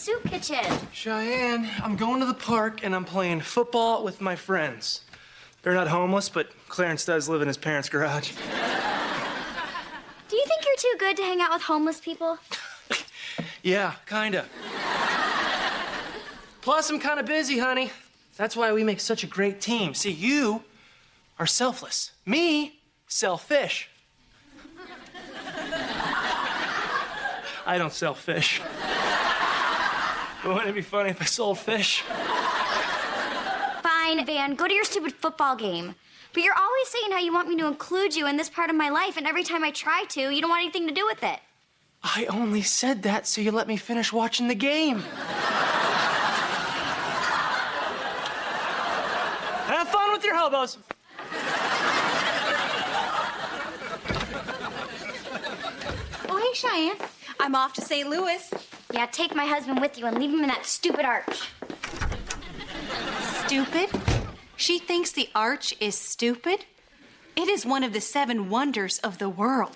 soup kitchen. Cheyenne, I'm going to the park and I'm playing football with my friends. They're not homeless, but Clarence does live in his parents' garage. Do you think you're too good to hang out with homeless people? Yeah, kinda. Plus, I'm kinda busy, honey. That's why we make such a great team. See, you are selfless. Me, selfish. I don't sell fish. But wouldn't it be funny if I sold fish? Fine, Van, go to your stupid football game. But you're always saying how you want me to include you in this part of my life, and every time I try to, you don't want anything to do with it. I only said that so you let me finish watching the game. Have fun with your hobos. Oh, hey, Cheyenne. I'm off to St. Louis. Yeah, take my husband with you and leave him in that stupid arch. Stupid? She thinks the arch is stupid? It is one of the 7 wonders of the world.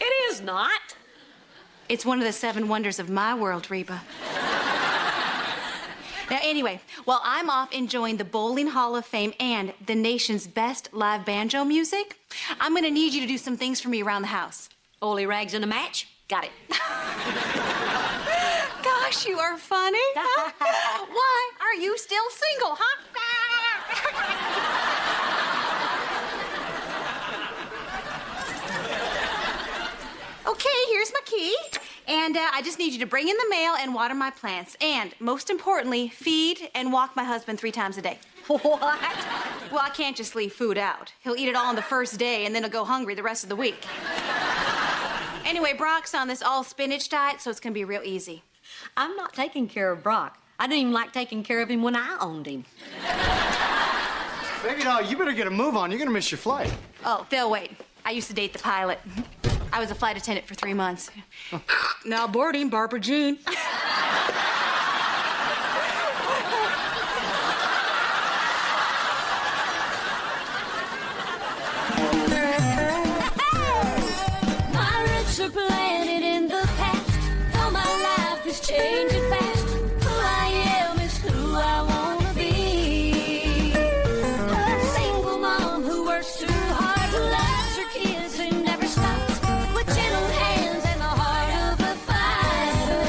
It is not. It's one of the 7 wonders of my world, Reba. Now, anyway, while I'm off enjoying the Bowling Hall of Fame and the nation's best live banjo music, I'm gonna need you to do some things for me around the house. Oily rags in a match? Got it. Gosh, you are funny. Huh? Why are you still single, huh? Okay, here's my key. And I just need you to bring in the mail and water my plants. And most importantly, feed and walk my husband 3 times a day. What? Well, I can't just leave food out. He'll eat it all on the first day and then he'll go hungry the rest of the week. Anyway, Brock's on this all spinach diet, so it's gonna be real easy. I'm not taking care of Brock. I didn't even like taking care of him when I owned him. Baby doll, you better get a move on. You're gonna miss your flight. Oh, they'll wait. I used to date the pilot. I was a flight attendant for 3 months. Now boarding, Barbara Jean. My roots are planted in the past. Though my life is changing fast. Who I am is who I wanna be. A single mom who works too hard, who loves her kids and never stops. With gentle hands and the heart of a fighter.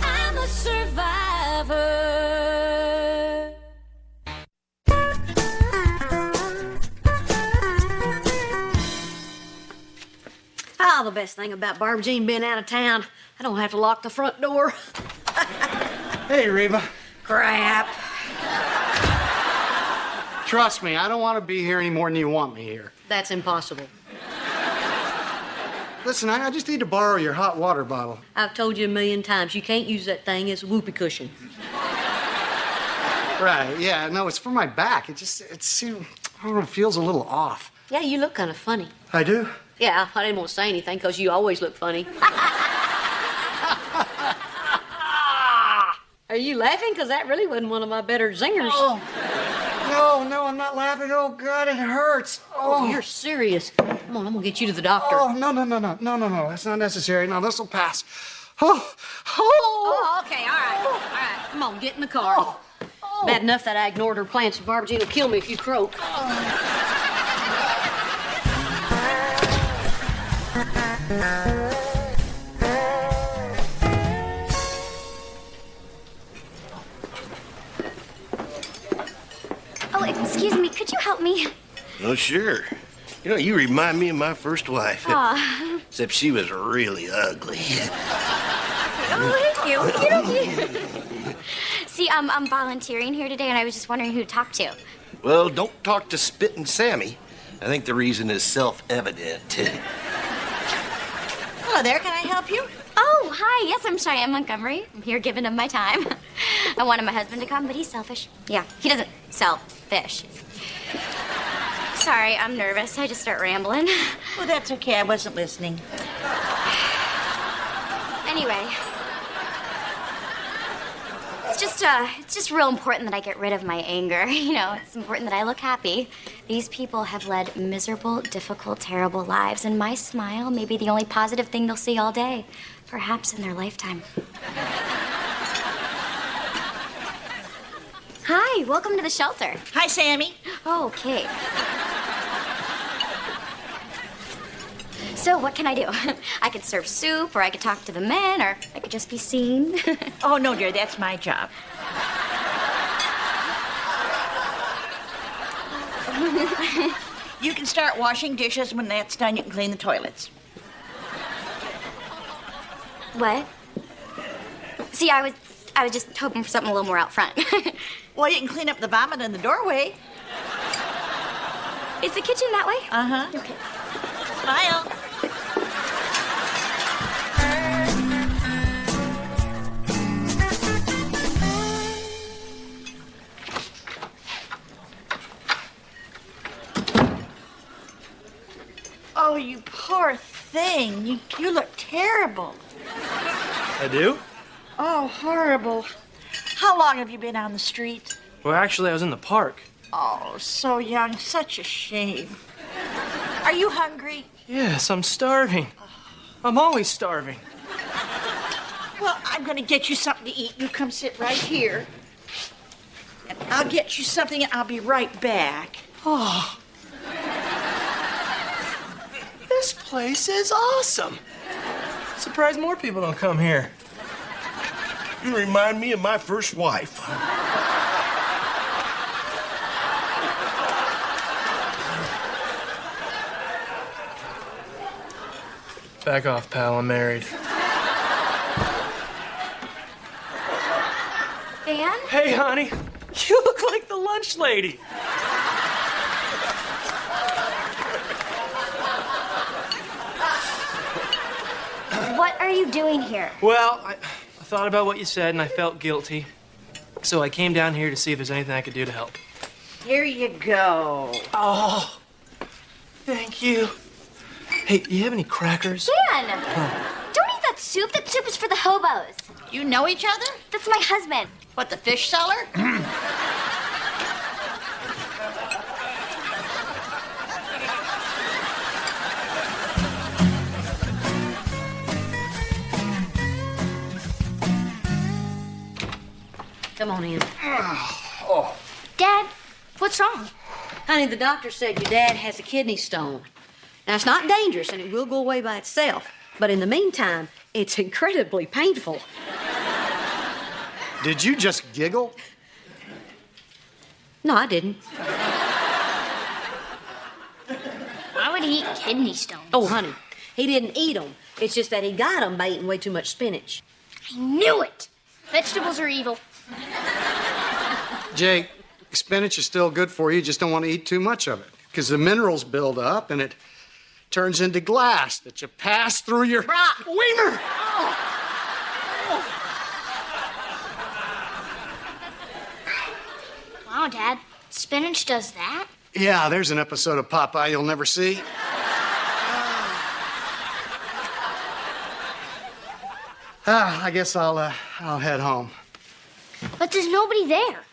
I'm a survivor. Ah, the best thing about Barbara Jean being out of town, I don't have to lock the front door. Hey, Reba. Crap. Trust me, I don't want to be here any more than you want me here. That's impossible. Listen, I just need to borrow your hot water bottle. I've told you a million times, you can't use that thing as a whoopee cushion. Right, yeah, no, it's for my back. It seems, I don't know, it feels a little off. Yeah, you look kind of funny. I do? Yeah, I didn't want to say anything because you always look funny. Are you laughing? Because that really wasn't one of my better zingers. Oh, no, I'm not laughing. Oh, God, it hurts. Oh, you're serious. Come on, I'm going to get you to the doctor. Oh, no, that's not necessary. No, this will pass. Oh, okay, all right. Come on, get in the car. Bad enough that I ignored her plans. Barbara Jean will kill me if you croak. Oh, excuse me, could you help me? Oh, sure. You know, you remind me of my first wife. Aw. Except she was really ugly. Oh, thank you. See, I'm volunteering here today, and I was just wondering who to talk to. Well, don't talk to Spittin' Sammy. I think the reason is self-evident. Hello there, can I help you? Oh, hi. Yes, I'm Cheyenne Montgomery. I'm here giving him my time. I wanted my husband to come, but he's selfish. Yeah, he doesn't sell fish. Sorry, I'm nervous. I just start rambling. Well, that's okay. I wasn't listening. Anyway. It's just real important that I get rid of my anger. You know, it's important that I look happy. These people have led miserable, difficult, terrible lives, and my smile may be the only positive thing they'll see all day, perhaps in their lifetime. Hi, welcome to the shelter. Hi, Sammy. Oh, okay. So, what can I do? I could serve soup, or I could talk to the men, or I could just be seen. Oh, no, dear, that's my job. You can start washing dishes. When that's done, you can clean the toilets. What? See, I was just hoping for something a little more out front. Well, you can clean up the vomit in the doorway. Is the kitchen that way? Uh-huh. Okay. Smile. Oh, you poor thing. You look terrible. I do? Oh, horrible. How long have you been on the street? Well, actually, I was in the park. Oh, so young. Such a shame. Are you hungry? Yes, I'm starving. I'm always starving. Well, I'm going to get you something to eat. You come sit right here. And I'll get you something and I'll be right back. Oh. This place is awesome. Surprised more people don't come here. You remind me of my first wife. Back off, pal. I'm married. Dan? Hey, honey. You look like the lunch lady. What are you doing here? Well, I thought about what you said and I felt guilty. So I came down here to see if there's anything I could do to help. Here you go. Oh, thank you. Hey, do you have any crackers? Dan! Don't eat that soup. That soup is for the hobos. You know each other? That's my husband. What, the fish seller? Come on in. Dad, what's wrong? Honey, the doctor said your dad has a kidney stone. Now, it's not dangerous and it will go away by itself. But in the meantime, it's incredibly painful. Did you just giggle? No, I didn't. Why would he eat kidney stones? Oh, honey, he didn't eat them. It's just that he got them by eating way too much spinach. I knew it. Vegetables are evil. Jake, spinach is still good for you. You just don't want to eat too much of it because the minerals build up and it turns into glass that you pass through your wiener. Wow, Dad. Spinach does that? Yeah, there's an episode of Popeye you'll never see. I guess I'll head home. But there's nobody there.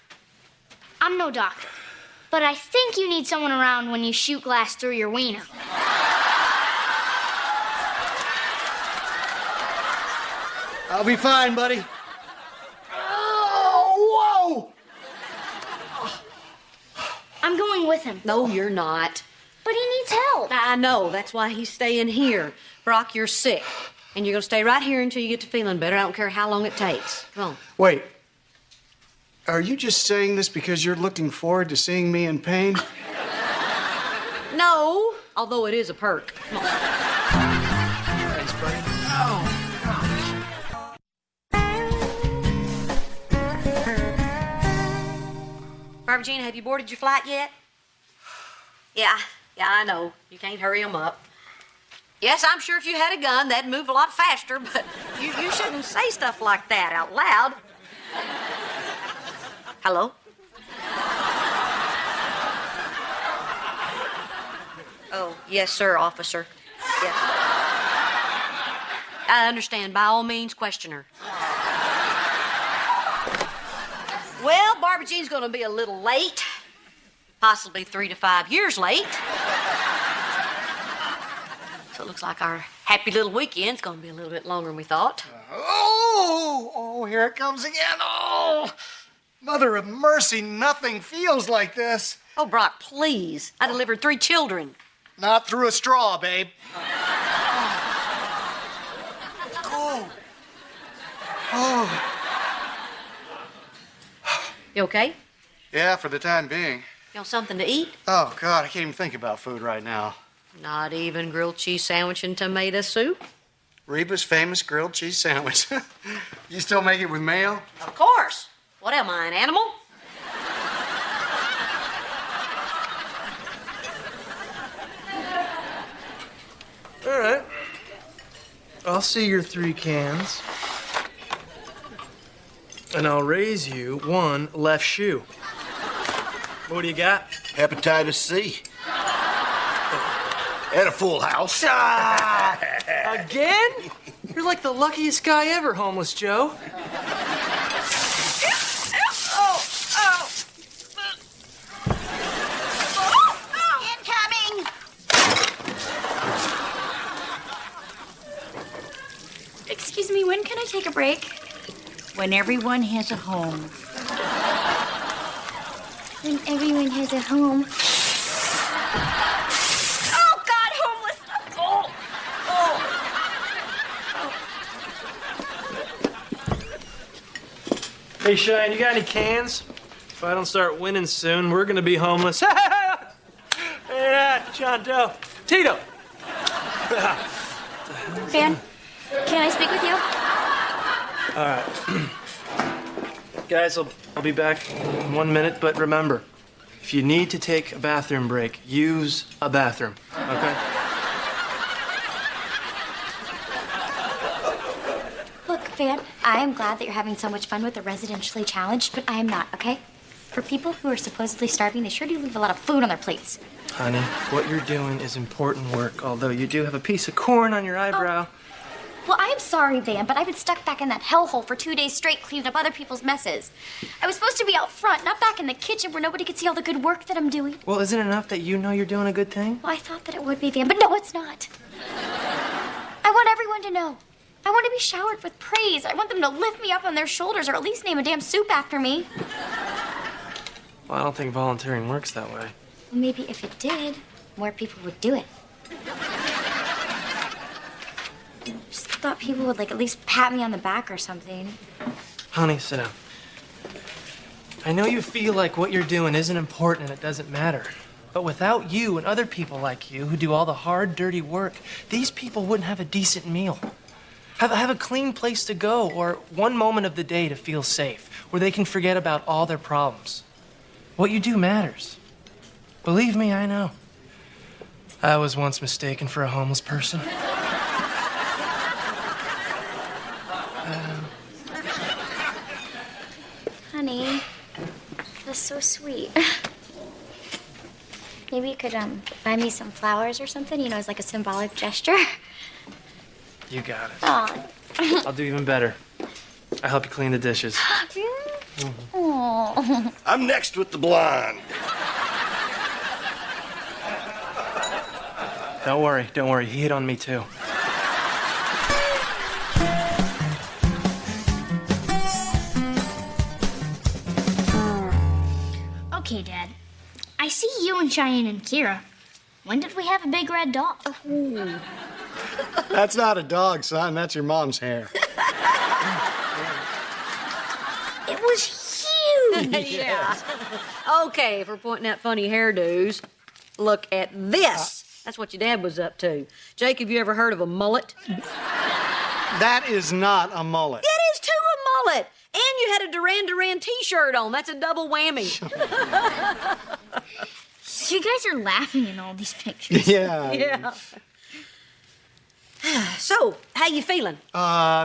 I'm no doctor, but I think you need someone around when you shoot glass through your wiener. I'll be fine, buddy. Oh, whoa! I'm going with him. No, you're not. But he needs help. I know. That's why he's staying here. Brock, you're sick. And you're going to stay right here until you get to feeling better. I don't care how long it takes. Come on. Wait. Are you just saying this because you're looking forward to seeing me in pain? No, although it is a perk. Come on. Thanks, buddy. Barbara Jean, have you boarded your flight yet? Yeah, I know. You can't hurry them up. Yes, I'm sure if you had a gun, that'd move a lot faster, but you shouldn't say stuff like that out loud. Hello? Oh, yes, sir, officer. Yes. I understand. By all means, question her. Well, Barbara Jean's gonna be a little late. Possibly 3 to 5 years late. So it looks like our happy little weekend's gonna be a little bit longer than we thought. Oh, here it comes again. Oh, Mother of mercy, nothing feels like this. Oh, Brock, please. I delivered 3 children. Not through a straw, babe. Oh. You okay? Yeah, for the time being. You want something to eat? Oh, God, I can't even think about food right now. Not even grilled cheese sandwich and tomato soup? Reba's famous grilled cheese sandwich. You still make it with mayo? Of course. What am I, an animal? All right. I'll see your 3 cans. And I'll raise you 1 left shoe. What do you got? Hepatitis C. And a full house. Again? You're like the luckiest guy ever, homeless Joe. Incoming! Excuse me, when can I take a break? When everyone has a home. When everyone has a home. Oh, God, homeless! Hey, Shine, you got any cans? If I don't start winning soon, we're gonna be homeless. Hey, John Doe. Tito! Van, can I speak with you? All right. Guys, I'll be back in 1 minute, but remember, if you need to take a bathroom break, use a bathroom, okay? Look, Van, I am glad that you're having so much fun with the residentially challenged, but I am not, okay? For people who are supposedly starving, they sure do leave a lot of food on their plates. Honey, what you're doing is important work, although you do have a piece of corn on your eyebrow. Well, I'm sorry, Van, but I've been stuck back in that hellhole for 2 days straight cleaning up other people's messes. I was supposed to be out front, not back in the kitchen where nobody could see all the good work that I'm doing. Well, isn't it enough that you know you're doing a good thing? Well, I thought that it would be, Van, but no, it's not. I want everyone to know. I want to be showered with praise. I want them to lift me up on their shoulders or at least name a damn soup after me. Well, I don't think volunteering works that way. Well, maybe if it did, more people would do it. Just thought people would, like, at least pat me on the back or something. Honey, sit down. I know you feel like what you're doing isn't important and it doesn't matter. But without you and other people like you who do all the hard, dirty work, these people wouldn't have a decent meal. Have a clean place to go or 1 moment of the day to feel safe, where they can forget about all their problems. What you do matters. Believe me, I know. I was once mistaken for a homeless person. Honey, that's so sweet. Maybe you could buy me some flowers or something, you know, as like a symbolic gesture. You got it. Aw. I'll do even better. I'll help you clean the dishes. Aw. I'm next with the blonde. Don't worry. He hit on me too. Okay, Dad. I see you and Cheyenne and Kira. When did we have a big red dog? That's not a dog, son. That's your mom's hair. It was huge. Yeah. Okay, if we're pointing out funny hairdos, look at this. That's what your dad was up to. Jake, have you ever heard of a mullet? That is not a mullet. It is too a mullet. And you had a Duran Duran t-shirt on. That's a double whammy. So you guys are laughing in all these pictures. Yeah. Yeah. So, how you feeling?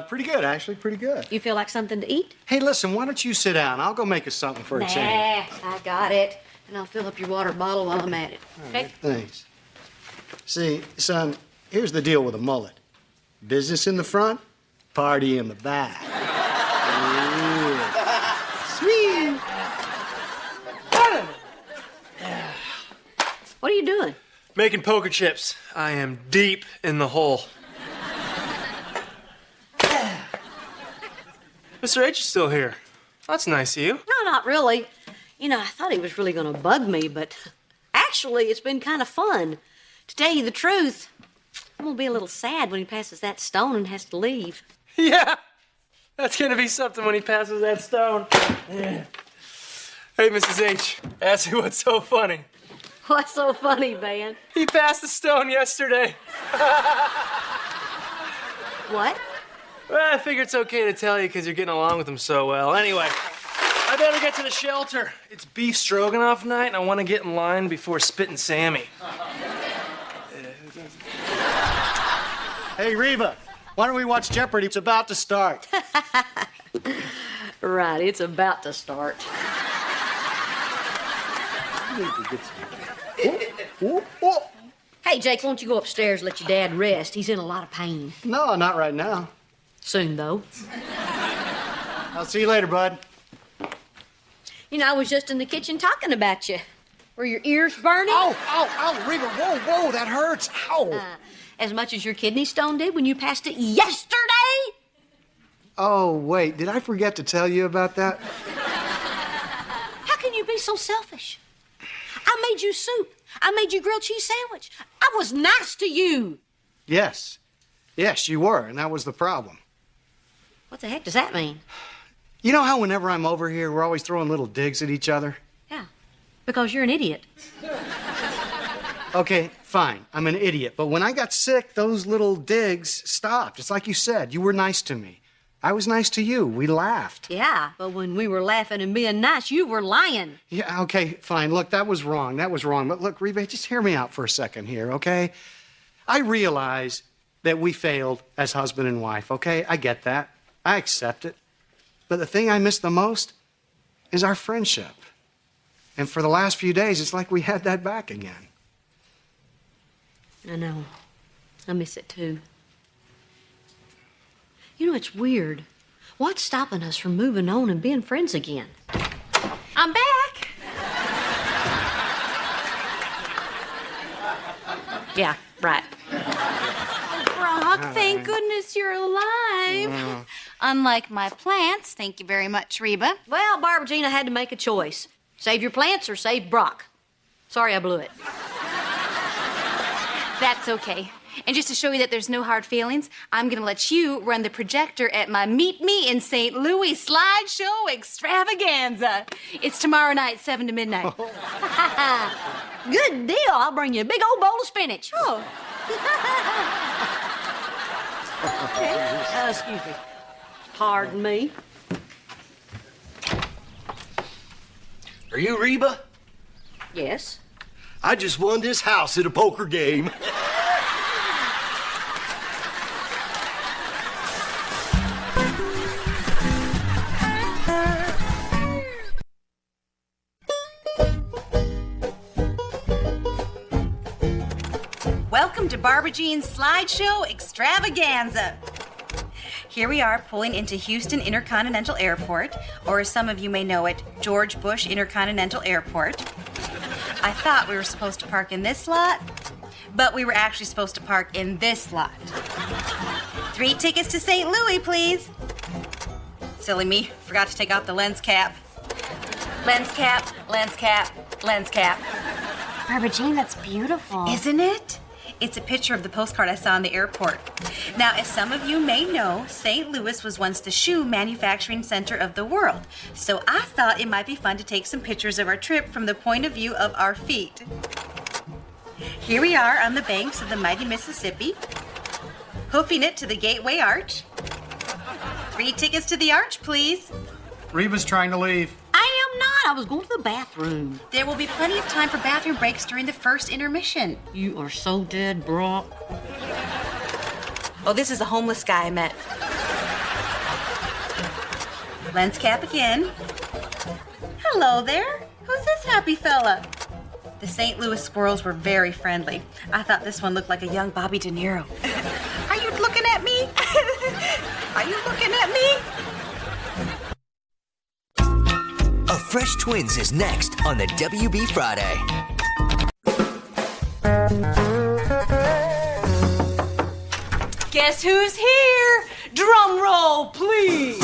Pretty good, actually. Pretty good. You feel like something to eat? Hey, listen, why don't you sit down? I'll go make us something for a change. I got it. And I'll fill up your water bottle while I'm at it. Okay? Thanks. See, son, here's the deal with a mullet. Business in the front, party in the back. Ooh. Sweet. Making poker chips. I am deep in the hole. Mr. H is still here. That's nice of you. No, not really. You know, I thought he was really going to bug me, but actually, it's been kind of fun. To tell you the truth, I'm going to be a little sad when he passes that stone and has to leave. Yeah, that's gonna be something when he passes that stone. Yeah. Hey, Mrs. H, ask me what's so funny. What's so funny, Van? He passed the stone yesterday. What? Well, I figure it's okay to tell you because you're getting along with him so well. Anyway, I better get to the shelter. It's beef stroganoff night, and I want to get in line before Spittin' Sammy. Hey, Reba, why don't we watch Jeopardy? It's about to start. Right, it's about to start. Hey, Jake, won't you go upstairs and let your dad rest? He's in a lot of pain. No, not right now. Soon, though. I'll see you later, bud. You know, I was just in the kitchen talking about you. Were your ears burning? Oh, Reba, whoa, that hurts. Ow. As much as your kidney stone did when you passed it yesterday? Oh, wait, did I forget to tell you about that? How can you be so selfish? I made you soup. I made you grilled cheese sandwich. I was nice to you. Yes, you were, and that was the problem. What the heck does that mean? You know how whenever I'm over here, we're always throwing little digs at each other? Yeah, because you're an idiot. Okay, fine, I'm an idiot. But when I got sick, those little digs stopped. It's like you said, you were nice to me. I was nice to you. We laughed. Yeah, but when we were laughing and being nice, you were lying. Yeah, okay, fine. Look, that was wrong. But look, Reba, just hear me out for a second here, okay? I realize that we failed as husband and wife, okay? I get that. I accept it. But the thing I miss the most is our friendship. And for the last few days, it's like we had that back again. I know. I miss it too. You know, it's weird. What's stopping us from moving on and being friends again? I'm back. Yeah, right. Brock, thank goodness you're alive. Unlike my plants, thank you very much, Reba. Well, Barbara Jean, I had to make a choice. Save your plants or save Brock. Sorry I blew it. That's okay. And just to show you that there's no hard feelings, I'm gonna let you run the projector at my Meet Me in St. Louis slideshow extravaganza. It's tomorrow night, 7 to midnight. Good deal. I'll bring you a big old bowl of spinach. Oh. Excuse me. Pardon me. Are you Reba? Yes. I just won this house at a poker game. Welcome to Barbara Jean's slideshow extravaganza. Here we are pulling into Houston Intercontinental Airport, or as some of you may know it, George Bush Intercontinental Airport. I thought we were supposed to park in this lot, but we were actually supposed to park in this lot. 3 tickets to St. Louis, please. Silly me, forgot to take off the lens cap. Lens cap, lens cap, lens cap. Barbara Jean, that's beautiful. Isn't it? It's a picture of the postcard I saw in the airport. Now, as some of you may know, St. Louis was once the shoe manufacturing center of the world. So I thought it might be fun to take some pictures of our trip from the point of view of our feet. Here we are on the banks of the mighty Mississippi, hoofing it to the Gateway Arch. 3 tickets to the arch, please. Reba's trying to leave. I am not. I was going to the bathroom. There will be plenty of time for bathroom breaks during the first intermission. You are so dead, Brock. Oh, this is a homeless guy I met. Lens cap again. Hello there. Who's this happy fella? The St. Louis squirrels were very friendly. I thought this one looked like a young Bobby De Niro. Are you looking at me? Are you looking at me? A Fresh Twins is next on the WB Friday. Guess who's here? Drum roll, please.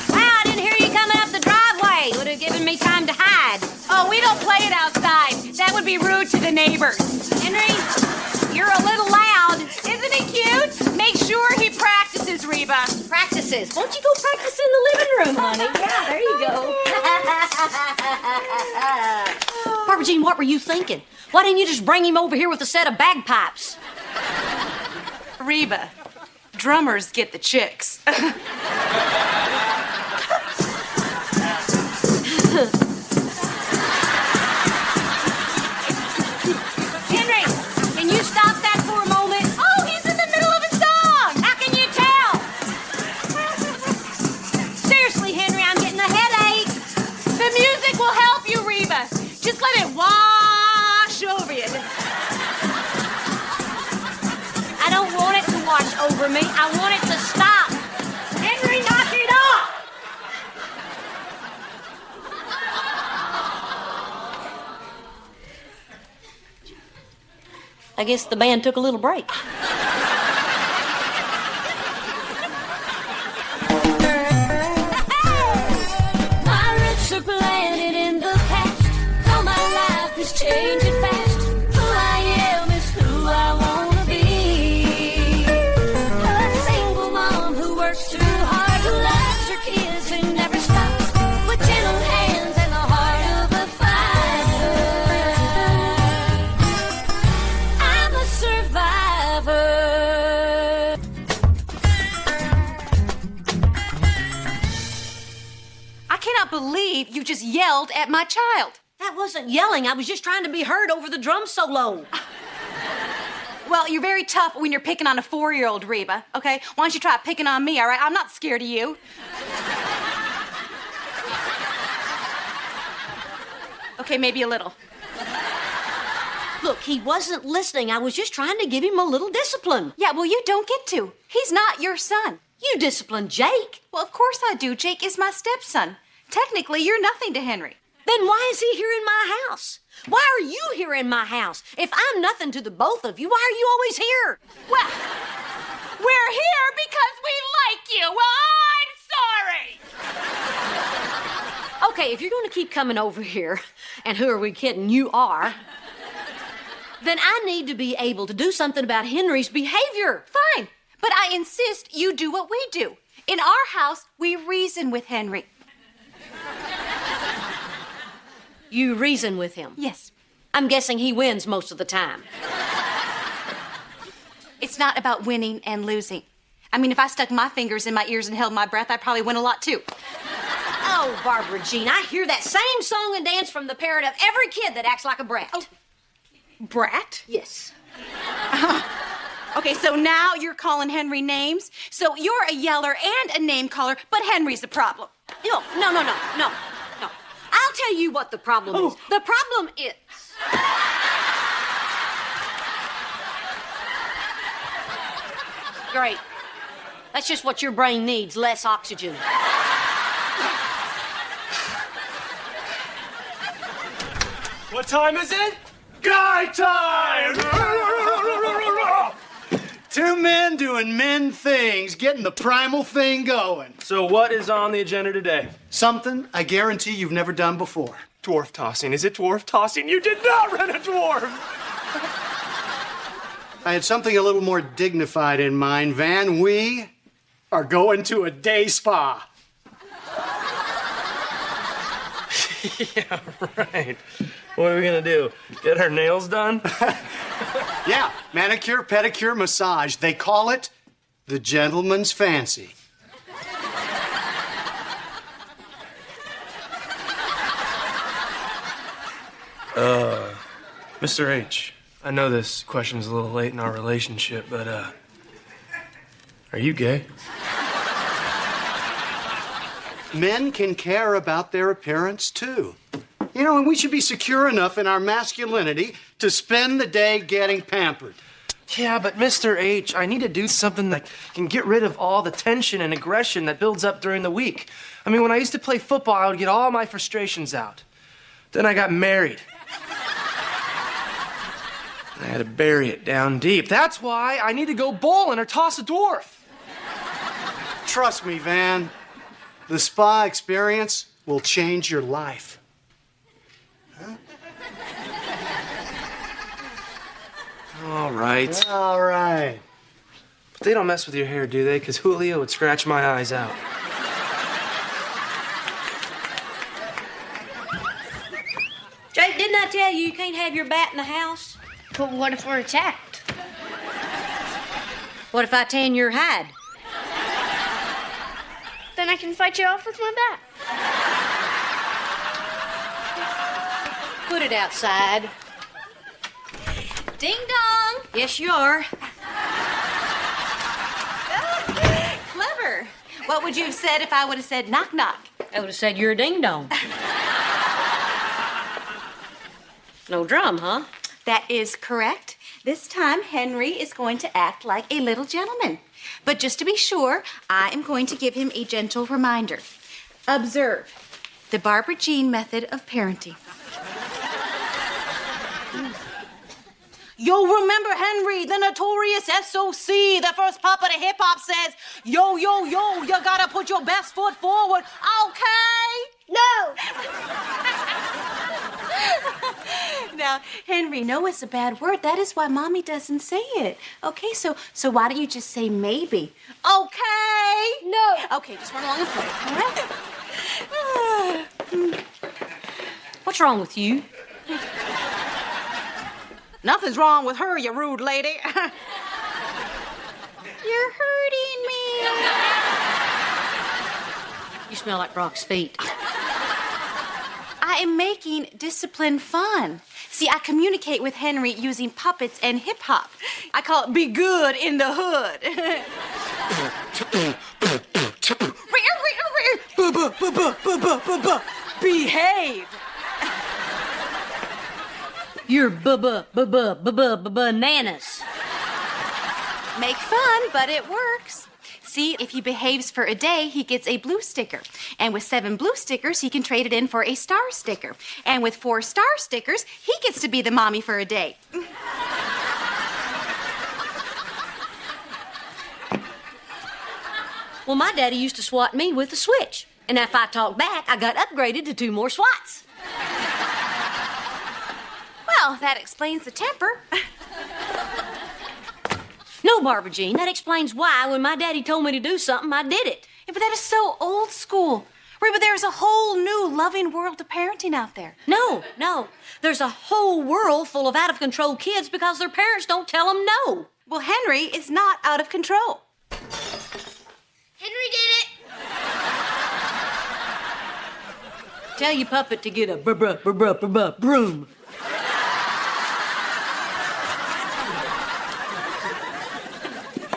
Wow, I didn't hear you coming up the driveway. Would have given me time to hide. Oh, we don't play it outside. That would be rude to the neighbors. Henry, you're a little loud. Isn't he cute? Make sure he practices, Reba. Practices. Won't you go practice in the living room, honey? Yeah, there you go. Barbara Jean, what were you thinking? Why didn't you just bring him over here with a set of bagpipes? Reba, drummers get the chicks. Henry, can you stop that for a moment? Oh, he's in the middle of a song. How can you tell? Seriously, Henry, I'm getting a headache. The music will help you, Reba. Just let it wash over you. I don't want it to wash over me. I want it to stop. Henry, knock it off. I guess the band took a little break. My roots are planted in the past. Though my life is changing fast. Who I am is who I wanna be. A single mom who works too hard, who loves her kids, who never stops, with gentle hands and the heart of a fighter. I'm a survivor. I cannot believe you just yelled at my child. That wasn't yelling. I was just trying to be heard over the drum solo. Well, you're very tough when you're picking on a 4-year-old, Reba, okay? Why don't you try picking on me, all right? I'm not scared of you. Okay, maybe a little. Look, he wasn't listening. I was just trying to give him a little discipline. Yeah, well, you don't get to. He's not your son. You discipline Jake. Well, of course I do. Jake is my stepson. Technically, you're nothing to Henry. Then why is he here in my house? Why are you here in my house? If I'm nothing to the both of you, why are you always here? Well, we're here because we like you. Well, I'm sorry. Okay, if you're going to keep coming over here, and who are we kidding? You are. Then I need to be able to do something about Henry's behavior. Fine, but I insist you do what we do. In our house, we reason with Henry. You reason with him. Yes. I'm guessing he wins most of the time. It's not about winning and losing. I mean, if I stuck my fingers in my ears and held my breath, I'd probably win a lot too. Oh, Barbara Jean, I hear that same song and dance from the parent of every kid that acts like a brat. Oh. Brat? Yes. Okay, so now you're calling Henry names. So you're a yeller and a name caller, but Henry's the problem. No. I'll tell you what the problem is. The problem is... Great. That's just what your brain needs, less oxygen. What time is it? Guy time! Two men doing men things, getting the primal thing going. So what is on the agenda today? Something I guarantee you've never done before. Dwarf tossing. Is it dwarf tossing? You did not rent a dwarf! I had something a little more dignified in mind, Van. We are going to a day spa. Yeah, right. What are we gonna do? Get our nails done? Yeah, manicure, pedicure, massage. They call it the gentleman's fancy. Mr. H, I know this question's a little late in our relationship, but, are you gay? Men can care about their appearance, too. You know, and we should be secure enough in our masculinity to spend the day getting pampered. Yeah, but Mr. H, I need to do something that can get rid of all the tension and aggression that builds up during the week. I mean, when I used to play football, I would get all my frustrations out. Then I got married. I had to bury it down deep. That's why I need to go bowling or toss a dwarf. Trust me, Van. The spa experience will change your life. All right. All right. But they don't mess with your hair, do they? Because Julio would scratch my eyes out. Jake, didn't I tell you can't have your bat in the house? But what if we're attacked? What if I tan your hide? Then I can fight you off with my bat. Put it outside. Ding dong. Yes, you are. Clever. What would you have said if I would have said knock knock? I would have said you're a ding-dong. No drum, huh? That is correct. This time, Henry is going to act like a little gentleman. But just to be sure, I am going to give him a gentle reminder. Observe the Barbara Jean method of parenting. Yo, remember Henry, the notorious SOC, the first papa to hip hop says, yo, yo, yo, you gotta put your best foot forward, okay? No! Now, Henry, no, it's a bad word. That is why Mommy doesn't say it. Okay, so why don't you just say maybe? Okay? No! Okay, just run along and play, all right? What's wrong with you? Nothing's wrong with her, you rude lady. You're hurting me. You smell like Brock's feet. I am making discipline fun. See, I communicate with Henry using puppets and hip hop. I call it be good in the hood. Behave. You're bananas. Make fun, but it works. See, if he behaves for a day, he gets a blue sticker. And with 7 blue stickers, he can trade it in for a star sticker. And with 4 star stickers, he gets to be the mommy for a day. Well, my daddy used to swat me with a switch. And if I talked back, I got upgraded to 2 more swats. Well, that explains the temper. No, Barbara Jean, that explains why when my daddy told me to do something, I did it. Yeah, but that is so old school. Reba, there's a whole new loving world of parenting out there. No. There's a whole world full of out-of-control kids because their parents don't tell them no. Well, Henry is not out of control. Henry did it! Tell your puppet to get a broom.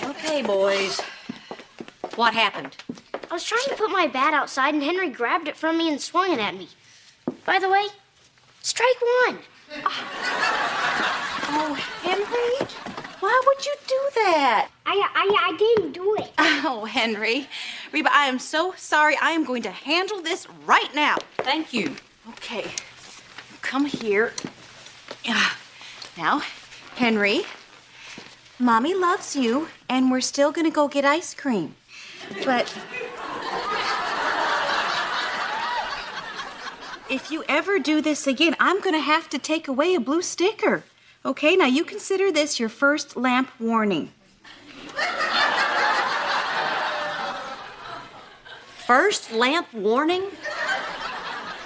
Okay, boys. What happened? I was trying to put my bat outside and Henry grabbed it from me and swung it at me. By the way, strike 1. Oh, Henry, why would you do that? I didn't do it. Oh, Henry. Reba, I am so sorry. I am going to handle this right now. Thank you. Okay, come here. Now, Henry, Mommy loves you, and we're still gonna go get ice cream. But if you ever do this again, I'm gonna have to take away a blue sticker. Okay, now you consider this your first lamp warning. First lamp warning?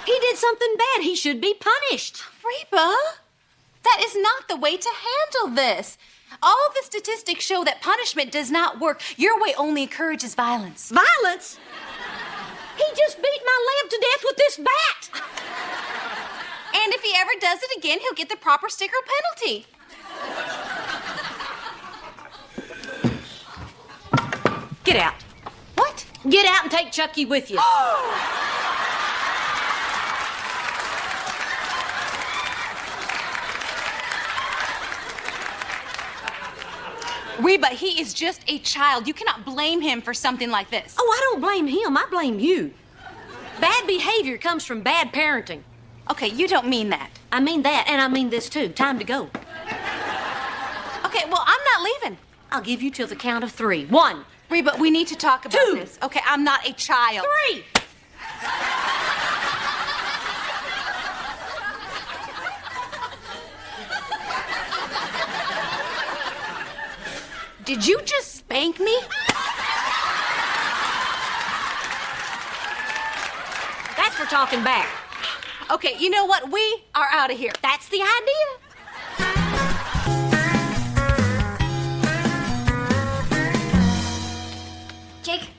He did something bad. He should be punished. Reba, that is not the way to handle this. All the statistics show that punishment does not work. Your way only encourages violence. Violence? He just beat my lamp to death with this bat. And if he ever does it again, he'll get the proper sticker penalty. Get out. What? Get out and take Chucky with you. Reba, he is just a child. You cannot blame him for something like this. Oh, I don't blame him. I blame you. Bad behavior comes from bad parenting. Okay, you don't mean that. I mean that, and I mean this too. Time to go. Okay, well, I'm not leaving. I'll give you till the count of 3. 1, Reba, we need to talk about 2. this. Okay, I'm not a child. 3. Did you just spank me? That's for talking back. Okay, you know what? We are out of here. That's the idea. Jake,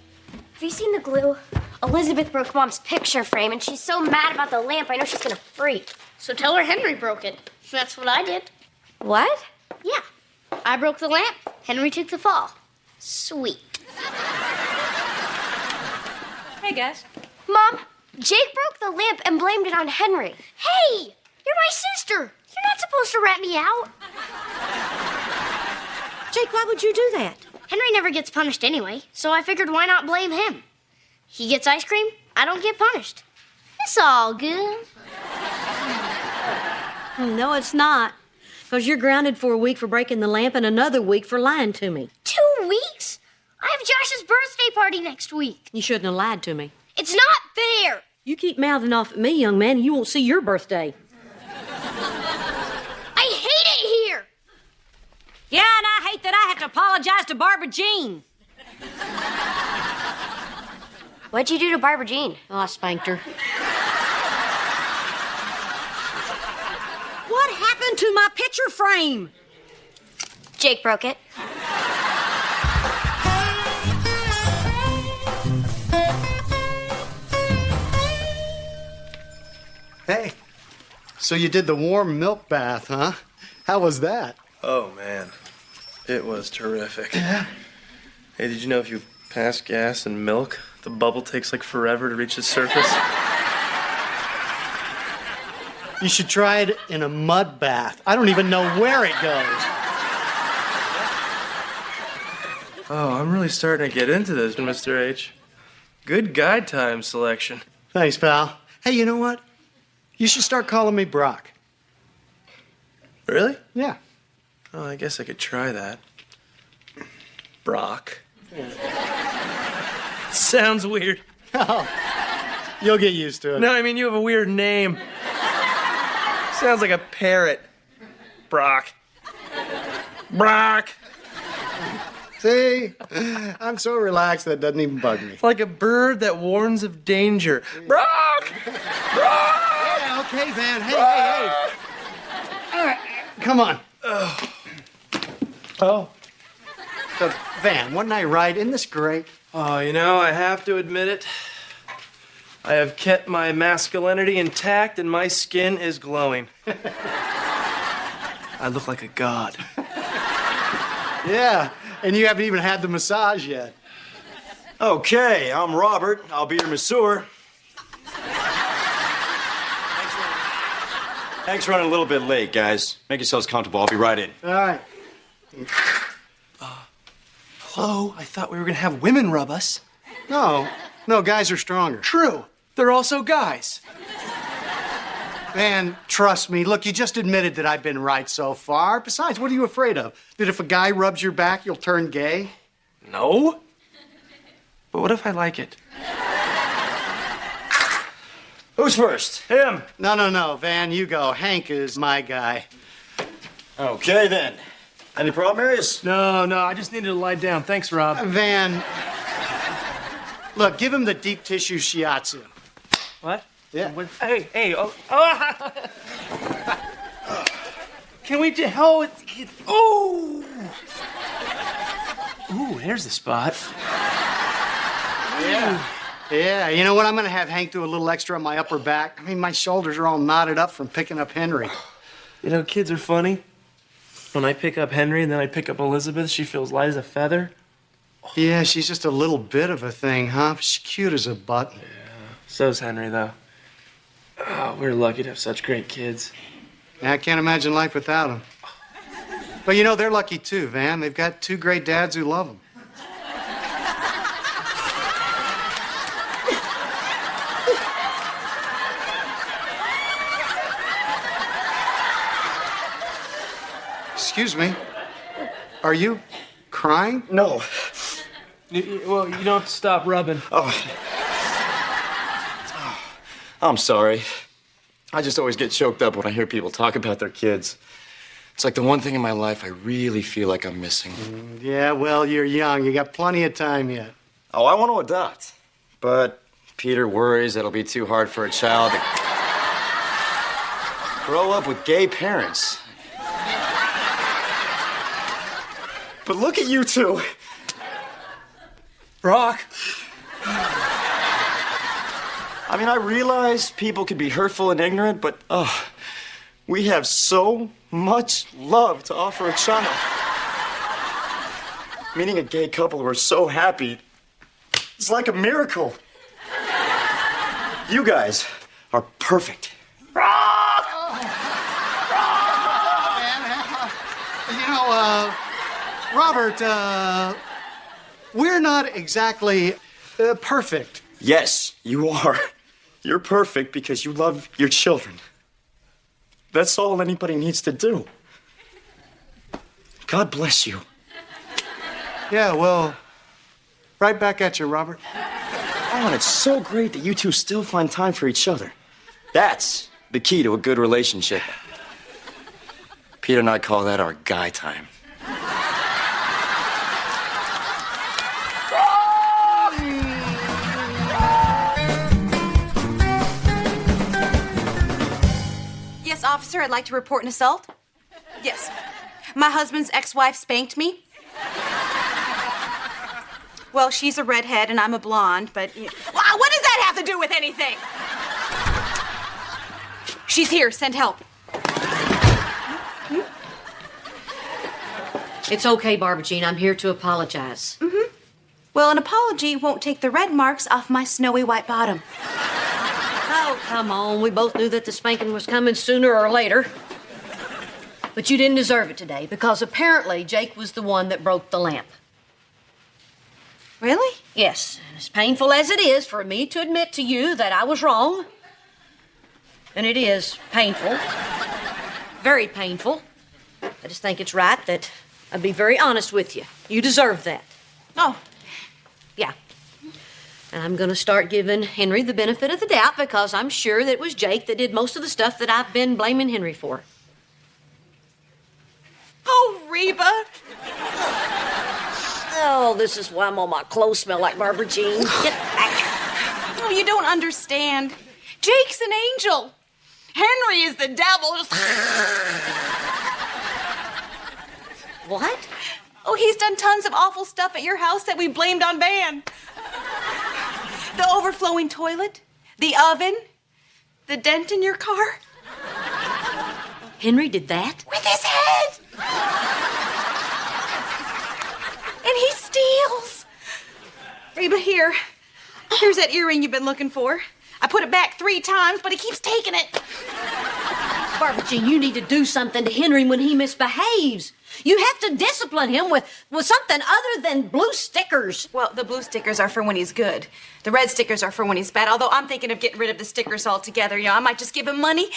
have you seen the glue? Elizabeth broke Mom's picture frame, and she's so mad about the lamp, I know she's gonna freak. So tell her Henry broke it. That's what I did. What? Yeah. I broke the lamp. Henry took the fall. Sweet. Hey, guys. Mom, Jake broke the lamp and blamed it on Henry. Hey! You're my sister. You're not supposed to rat me out. Jake, why would you do that? Henry never gets punished anyway, so I figured why not blame him? He gets ice cream, I don't get punished. It's all good. No, it's not. Because you're grounded for a week for breaking the lamp and another week for lying to me. 2 weeks? I have Josh's birthday party next week. You shouldn't have lied to me. It's not fair. You keep mouthing off at me, young man, and you won't see your birthday. I hate it here. Yeah, and I hate that I have to apologize to Barbara Jean. What'd you do to Barbara Jean? Oh, I spanked her. What happened to my picture frame? Jake broke it. Hey, so you did the warm milk bath, huh? How was that? Oh, man. It was terrific. Yeah? Hey, did you know if you pass gas and milk, the bubble takes like forever to reach the surface? You should try it in a mud bath. I don't even know where it goes. Oh, I'm really starting to get into this, Mr. H. Good guide time selection. Thanks, pal. Hey, you know what? You should start calling me Brock. Really? Yeah. Oh, I guess I could try that. Brock. Sounds weird. Oh, you'll get used to it. No, I mean, you have a weird name. Sounds like a parrot. Brock. Brock. See? I'm so relaxed that it doesn't even bug me. Like a bird that warns of danger. Brock! Brock! Yeah, okay, Van. Hey. All right, come on. Oh. So, Van, one night ride, isn't this great? Oh, you know, I have to admit it. I have kept my masculinity intact and my skin is glowing. I look like a god. Yeah, and you haven't even had the massage yet. Okay, I'm Robert. I'll be your masseur. Thanks for running a little bit late, guys. Make yourselves comfortable. I'll be right in. All right. Hello? I thought we were gonna have women rub us. No, guys are stronger. True. They're also guys. Van, trust me. Look, you just admitted that I've been right so far. Besides, what are you afraid of? That if a guy rubs your back, you'll turn gay? No. But what if I like it? Who's first? Him. No, Van, you go. Hank is my guy. Okay, then. Any problem areas? No, I just needed to lie down. Thanks, Rob. Van, look, give him the deep tissue shiatsu. What? Yeah. Hey, oh. Can we just, oh! Ooh, here's the spot. Yeah, you know what? I'm gonna have Hank do a little extra on my upper back. I mean, my shoulders are all knotted up from picking up Henry. You know, kids are funny. When I pick up Henry and then I pick up Elizabeth, she feels light as a feather. Yeah, she's just a little bit of a thing, huh? She's cute as a button. Yeah, so's Henry, though. Oh, we're lucky to have such great kids. Yeah, I can't imagine life without him. But you know, they're lucky too, Van. They've got two great dads who love them. Excuse me. Are you crying? No. Well, you don't have to stop rubbing. I'm sorry. I just always get choked up when I hear people talk about their kids. It's like the one thing in my life I really feel like I'm missing. Yeah, well, you're young. You got plenty of time yet. Oh, I want to adopt. But Peter worries it'll be too hard for a child to grow up with gay parents. But look at you two. Brock. I mean, I realize people can be hurtful and ignorant, but we have so much love to offer a child. Meeting a gay couple who are so happy, it's like a miracle. You guys are perfect. You know, Robert, we're not exactly perfect. Yes, you are. You're perfect because you love your children. That's all anybody needs to do. God bless you. Yeah, well, right back at you, Robert. Oh, and it's so great that you two still find time for each other. That's the key to a good relationship. Peter and I call that our guy time. Yes, officer, I'd like to report an assault. Yes. My husband's ex-wife spanked me. Well, she's a redhead and I'm a blonde, but... Well, what does that have to do with anything? She's here. Send help. It's okay, Barbara Jean. I'm here to apologize. Mm-hmm. Well, an apology won't take the red marks off my snowy white bottom. Oh, come on. We both knew that the spanking was coming sooner or later. But you didn't deserve it today because apparently Jake was the one that broke the lamp. Really? Yes. And as painful as it is for me to admit to you that I was wrong, and it is painful, very painful, I just think it's right that I be very honest with you. You deserve that. Oh. Yeah. And I'm going to start giving Henry the benefit of the doubt because I'm sure that it was Jake that did most of the stuff that I've been blaming Henry for. Oh, Reba. Oh, this is why all my clothes smell like Barbara Jean. Get back. Oh, you don't understand. Jake's an angel. Henry is the devil. What? Oh, he's done tons of awful stuff at your house that we blamed on Van. The overflowing toilet, the oven, the dent in your car. Henry did that? With his head. And he steals. Reba, here's that earring you've been looking for. I put it back 3 times, but he keeps taking it. Barbara Jean, you need to do something to Henry when he misbehaves. You have to discipline him with something other than blue stickers. Well, the blue stickers are for when he's good. The red stickers are for when he's bad, although I'm thinking of getting rid of the stickers altogether. You know, I might just give him money.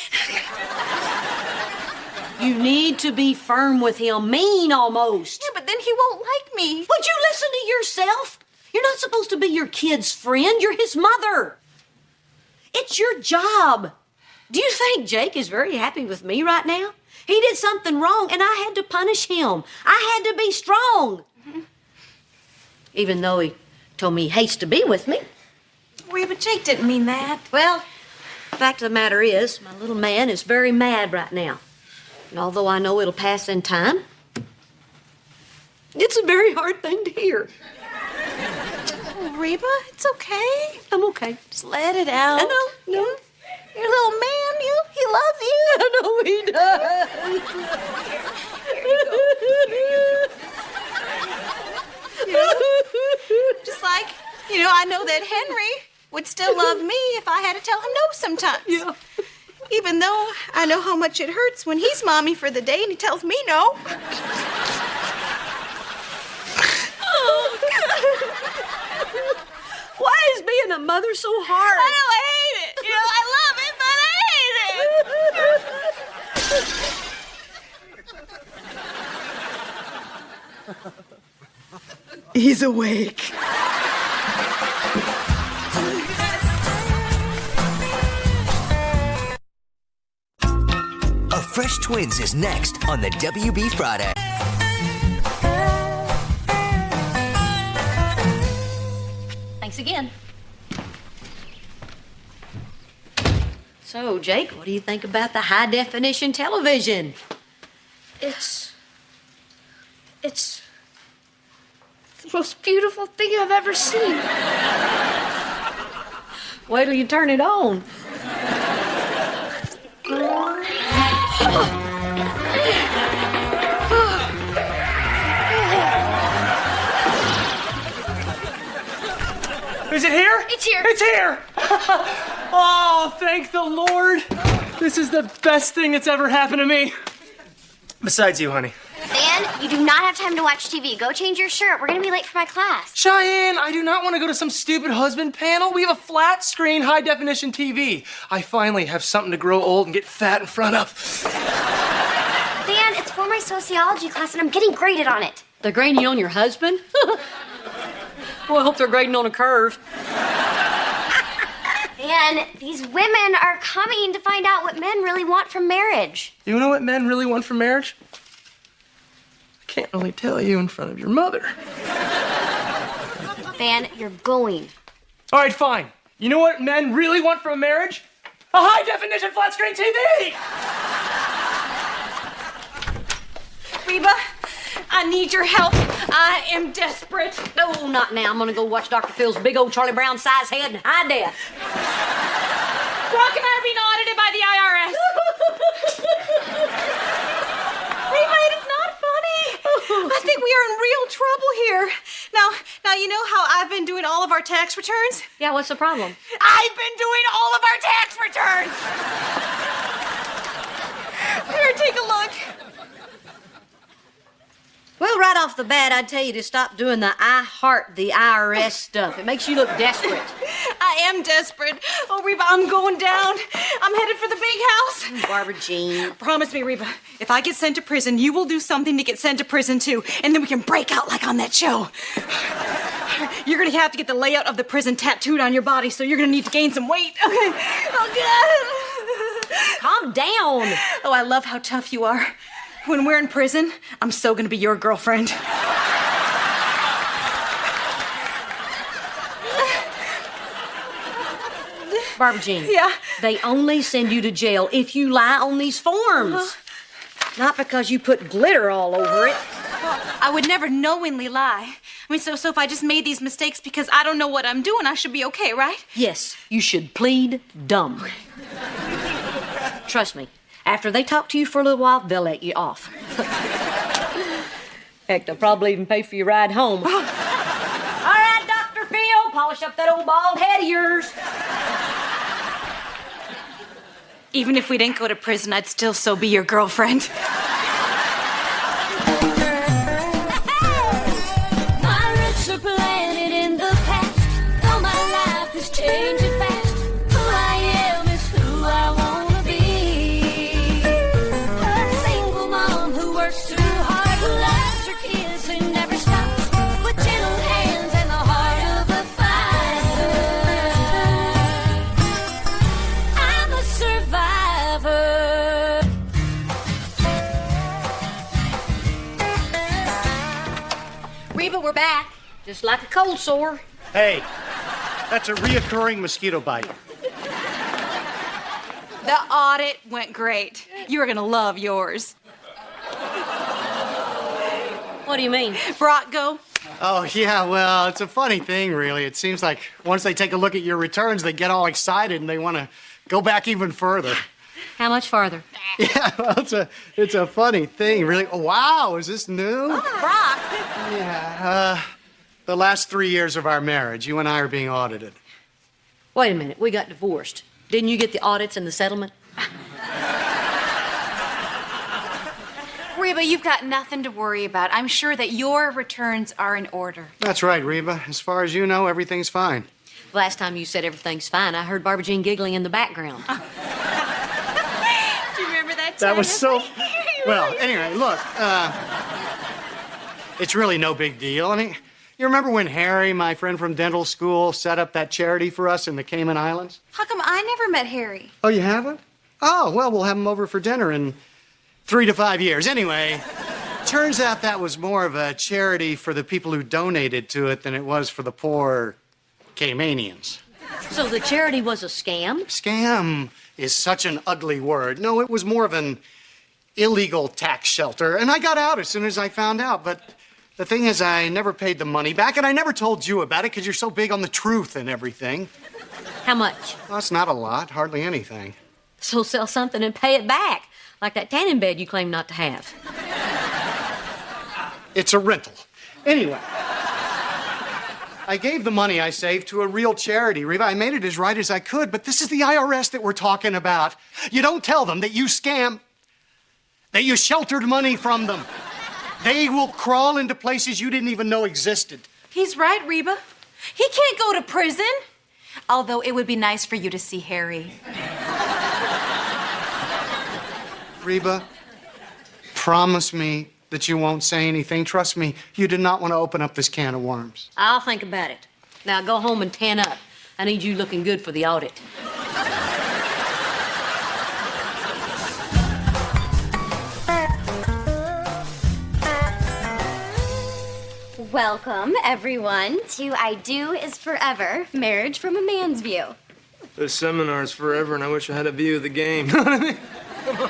You need to be firm with him, mean almost. Yeah, but then he won't like me. Would you listen to yourself? You're not supposed to be your kid's friend. You're his mother. It's your job. Do you think Jake is very happy with me right now? He did something wrong, and I had to punish him. I had to be strong. Mm-hmm. Even though he told me he hates to be with me. Well, but Jake didn't mean that. Well, the fact of the matter is, my little man is very mad right now. And although I know it'll pass in time, it's a very hard thing to hear. Oh, Reba, it's okay. I'm okay. Just let it out. I know. No. Your little man, he loves you. I know he does. Just like, I know that Henry would still love me if I had to tell him no sometimes. Yeah. Even though I know how much it hurts when he's mommy for the day and he tells me no. Oh, God. Why is being a mother so hard? I know, I hate it. You know, I love it, but I hate it. He's awake. A Fresh Twins is next on the WB Friday. Thanks again. So, Jake, what do you think about the high-definition television? It's the most beautiful thing I've ever seen. Wait till you turn it on. Is it here? It's here. It's here! Oh, thank the Lord. This is the best thing that's ever happened to me. Besides you, honey. Dan, you do not have time to watch TV. Go change your shirt. We're gonna be late for my class. Cheyenne, I do not want to go to some stupid husband panel. We have a flat screen, high definition TV. I finally have something to grow old and get fat in front of. Dan, it's for my sociology class and I'm getting graded on it. They're grading you on your husband? Well, I hope they're grading on a curve. Dan, these women are coming to find out what men really want from marriage. You know what men really want from marriage? I can't really tell you in front of your mother. Dan, you're going. All right, fine. You know what men really want from a marriage? A high-definition flat-screen TV! Reba, I need your help. I am desperate. No, not now. I'm gonna go watch Dr. Phil's big old Charlie Brown size head in high def. Brock and I are being audited by the IRS. Reba, it is not funny. I think we are in real trouble here. Now you know how I've been doing all of our tax returns? Yeah, what's the problem? I've been doing all of our tax returns. Here, take a look. Well, right off the bat, I'd tell you to stop doing the I heart the IRS stuff. It makes you look desperate. I am desperate. Oh, Reba, I'm going down. I'm headed for the big house. Barbara Jean. Promise me, Reba, if I get sent to prison, you will do something to get sent to prison too, and then we can break out like on that show. You're gonna have to get the layout of the prison tattooed on your body, so you're gonna need to gain some weight. Okay. Oh, God. Calm down. Oh, I love how tough you are. When we're in prison, I'm so gonna be your girlfriend. Barbara Jean. Yeah? They only send you to jail if you lie on these forms. Not because you put glitter all over it. Well, I would never knowingly lie. I mean, so if I just made these mistakes because I don't know what I'm doing, I should be okay, right? Yes, you should plead dumb. Trust me, after they talk to you for a little while, they'll let you off. Heck, they'll probably even pay for your ride home. All right, Dr. Phil, polish up that old bald head of yours. Even if we didn't go to prison, I'd still so be your girlfriend. My roots are planted in the past, though my life is changing fast. Who I am is who I wanna be. A single mom who works too hard, who loves her kids and never stops, with gentle hands and the heart of a fighter. I'm a survivor. Reba, we're back. Just like a cold sore. Hey, that's a reoccurring mosquito bite. The audit went great. You are gonna love yours. What do you mean? Brock, go. Oh, yeah, well, it's a funny thing, really. It seems like once they take a look at your returns, they get all excited and they want to go back even further. How much farther? Yeah, well, it's a funny thing, really. Oh, wow, is this new? Brock. Yeah, the last 3 years of our marriage, you and I are being audited. Wait a minute, we got divorced. Didn't you get the audits and the settlement? Reba, you've got nothing to worry about. I'm sure that your returns are in order. That's right, Reba. As far as you know, everything's fine. Last time you said everything's fine, I heard Barbara Jean giggling in the background. Do you remember that time? That was so... Well, anyway, look, it's really no big deal. I mean, you remember when Harry, my friend from dental school, set up that charity for us in the Cayman Islands? How come I never met Harry? Oh, you haven't? Oh, well, we'll have him over for dinner in 3 to 5 years. Anyway, turns out that was more of a charity for the people who donated to it than it was for the poor Caymanians. So the charity was a scam? Scam is such an ugly word. No, it was more of an illegal tax shelter, and I got out as soon as I found out, but the thing is, I never paid the money back, and I never told you about it because you're so big on the truth and everything. How much? Well, it's not a lot, hardly anything. So sell something and pay it back, like that tanning bed you claim not to have. It's a rental. Anyway, I gave the money I saved to a real charity, Reba. I made it as right as I could, but this is the IRS that we're talking about. You don't tell them that you scam, that you sheltered money from them. They will crawl into places you didn't even know existed. He's right, Reba. He can't go to prison. Although it would be nice for you to see Harry. Reba, promise me that you won't say anything. Trust me, you did not want to open up this can of worms. I'll think about it. Now go home and tan up. I need you looking good for the audit. Welcome, everyone, to I Do Is Forever, Marriage from a Man's View. This seminar's forever, and I wish I had a view of the game. Know what I mean? Come on.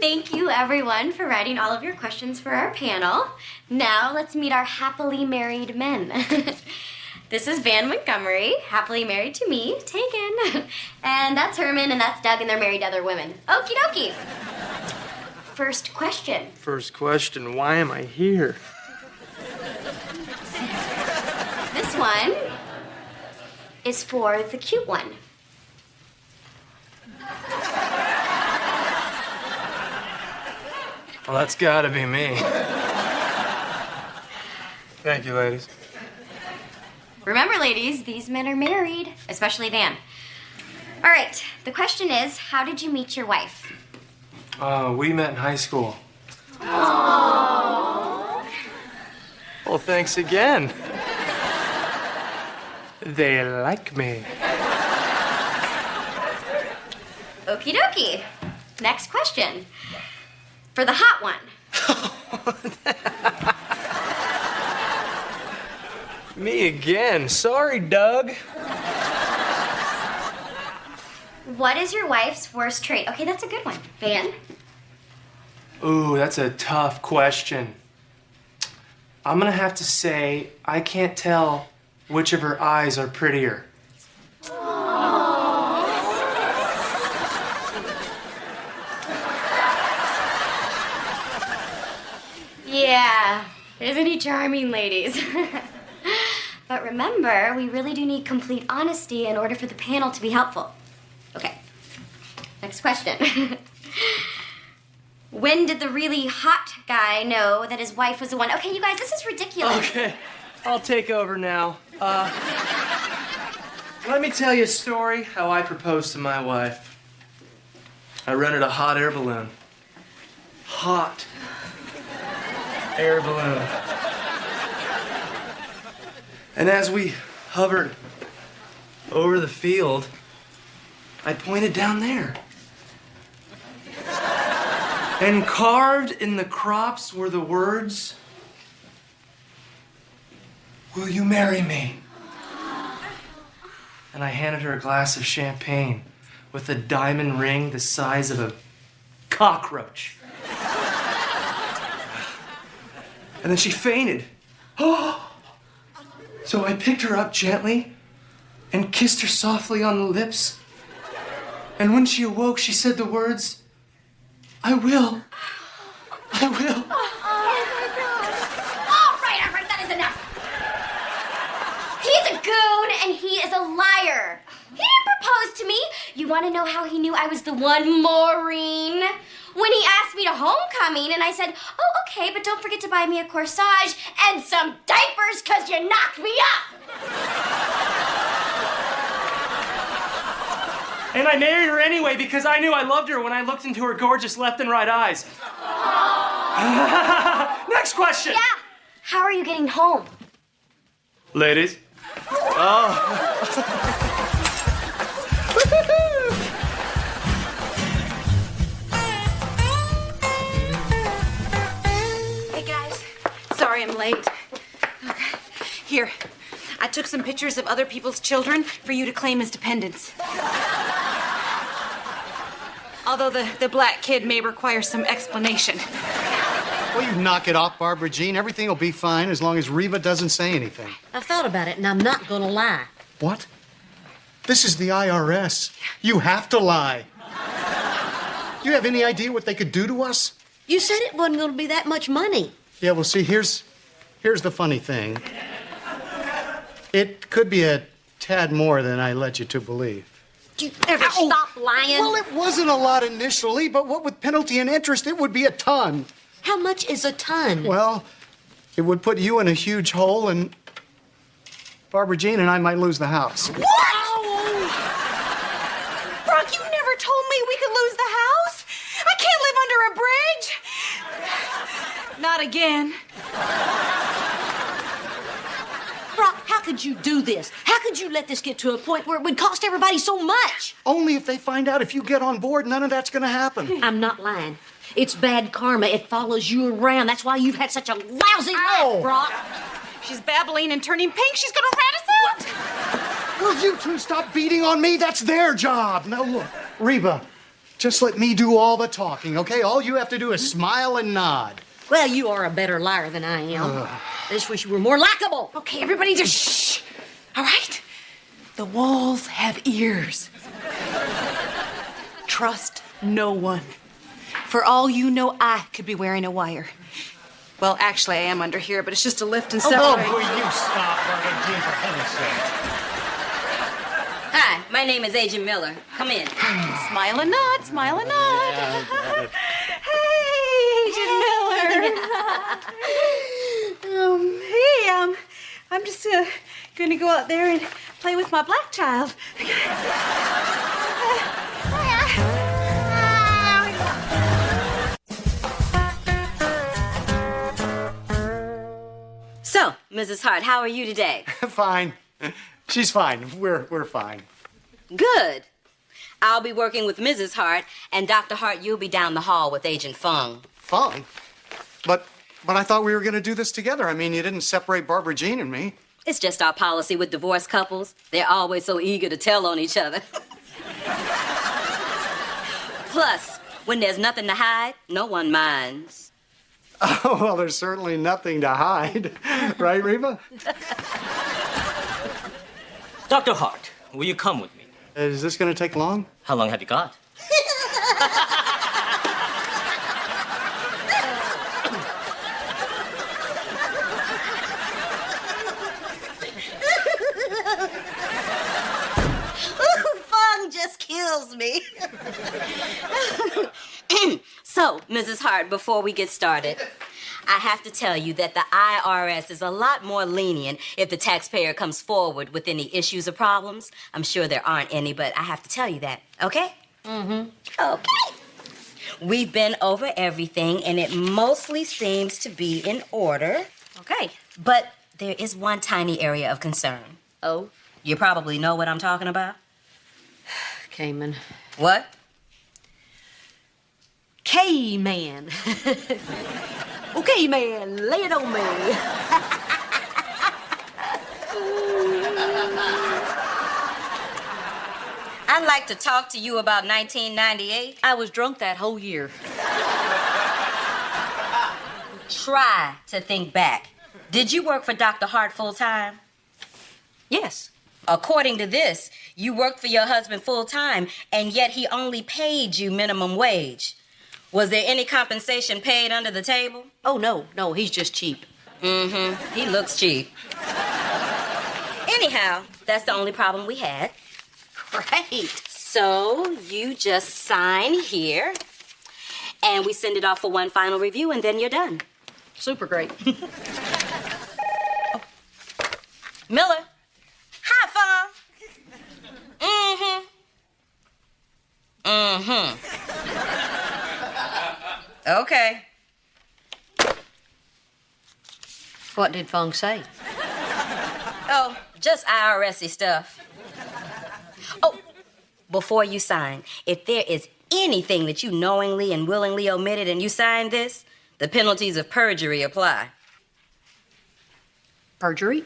Thank you, everyone, for writing all of your questions for our panel. Now, let's meet our happily married men. This is Van Montgomery, happily married to me, Taken. And that's Herman, and that's Doug, and they're married to other women. Okie dokie. First question. First question, why am I here? This one is for the cute one. Well, that's gotta be me. Thank you, ladies. Remember, ladies, these men are married, especially Van. All right, the question is, how did you meet your wife? We met in high school. Aww. Well, thanks again. They like me. Okie dokie. Next question. For the hot one. Me again. Sorry, Doug. What is your wife's worst trait? Okay, that's a good one. Van? Ooh, that's a tough question. I'm gonna have to say I can't tell which of her eyes are prettier. Yeah, isn't he charming, ladies? But remember, we really do need complete honesty in order for the panel to be helpful. Okay, next question. When did the really hot guy know that his wife was the one? Okay, you guys, this is ridiculous. Okay, I'll take over now. Let me tell you a story how I proposed to my wife. I rented a hot air balloon. Hot air balloon. And as we hovered over the field, I pointed down there. And carved in the crops were the words, "Will you marry me?" And I handed her a glass of champagne with a diamond ring the size of a cockroach. And then she fainted. So I picked her up gently and kissed her softly on the lips. And when she awoke, she said the words, "I will. I will." All right, that is enough. He's a goon and he is a liar. He didn't propose to me. You You want to know how he knew I was the one, Maureen? When he asked me to homecoming, and I said, oh, okay, but don't forget to buy me a corsage and some diapers, because you knocked me up. And I married her anyway because I knew I loved her when I looked into her gorgeous left and right eyes. Next question. Yeah. How are you getting home? Ladies. Hey guys, sorry I'm late. Okay. Here, I took some pictures of other people's children for you to claim as dependents. Although the black kid may require some explanation. Well, you knock it off, Barbara Jean. Everything will be fine as long as Reba doesn't say anything. I've thought about it, and I'm not gonna lie. What? This is the IRS. You have to lie. You have any idea what they could do to us? You said it wasn't gonna be that much money. Yeah, well, see, here's the funny thing. It could be a tad more than I led you to believe. Do you ever stop lying? Well, it wasn't a lot initially, but what with penalty and interest, it would be a ton. How much is a ton? Well, it would put you in a huge hole, and Barbara Jean and I might lose the house. What? Oh. Brock, you never told me we could lose the house. I can't live under a bridge. Not again. Brock, how could you do this? How could you let this get to a point where it would cost everybody so much? Only if they find out if you get on board, none of that's going to happen. I'm not lying. It's bad karma. It follows you around. That's why you've had such a lousy life, Brock. She's babbling and turning pink. She's gonna rat us out. Will you two stop beating on me? That's their job. Now, look, Reba, just let me do all the talking, okay? All you have to do is smile and nod. Well, you are a better liar than I am. I just wish you were more likable. Okay, everybody just shh. All right? The walls have ears. Trust no one. For all you know, I could be wearing a wire. Well, actually, I am under here, but it's just a lift and separate. Oh, will you stop, Barbara Jean, for heaven's sake? Hi, my name is Agent Miller. Come in. Smile and nod, smile and nod. Hey, Agent Miller. Hey, I'm just going to go out there and play with my black child. So, Mrs. Hart, how are you today? Fine. She's fine. We're fine. Good. I'll be working with Mrs. Hart, and Dr. Hart, you'll be down the hall with Agent Fung. Fun? But I thought we were going to do this together. I mean, you didn't separate Barbara Jean and me. It's just our policy with divorced couples. They're always so eager to tell on each other. Plus, when there's nothing to hide, no one minds. Oh, well, there's certainly nothing to hide. Right, Reba? Dr. Hart, will you come with me? Is this going to take long? How long have you got? Fun just kills me. So, Mrs. Hart, before we get started, I have to tell you that the IRS is a lot more lenient if the taxpayer comes forward with any issues or problems. I'm sure there aren't any, but I have to tell you that, okay? Mm-hmm. Okay. We've been over everything, and it mostly seems to be in order. Okay. But there is one tiny area of concern. Oh? You probably know what I'm talking about? Cayman. What? K-Man. Okay, man, lay it on me. I'd like to talk to you about 1998. I was drunk that whole year. Try to think back. Did you work for Dr. Hart full time? Yes. According to this, you worked for your husband full time, and yet he only paid you minimum wage. Was there any compensation paid under the table? Oh, no, he's just cheap. Mm-hmm. He looks cheap. Anyhow, that's the only problem we had. Great. So you just sign here, and we send it off for one final review, and then you're done. Super great. Miller, high five. Okay. What did Fung say? Oh, just IRS-y stuff. Oh, before you sign, if there is anything that you knowingly and willingly omitted and you sign this, the penalties of perjury apply. Perjury?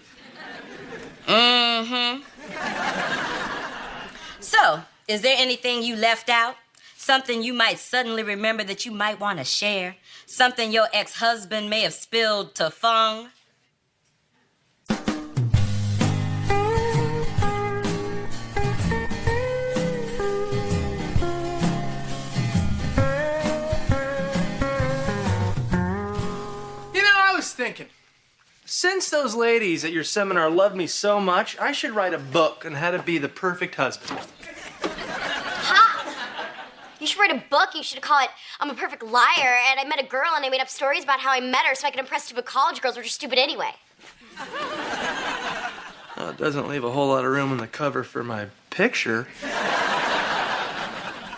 So, is there anything you left out? Something you might suddenly remember that you might want to share? Something your ex-husband may have spilled to Fung? I was thinking, since those ladies at your seminar loved me so much, I should write a book on how to be the perfect husband. You should write a book. You should call it I'm a Perfect Liar, and I met a girl and I made up stories about how I met her so I could impress stupid college girls, which are stupid anyway. Well, it doesn't leave a whole lot of room on the cover for my picture.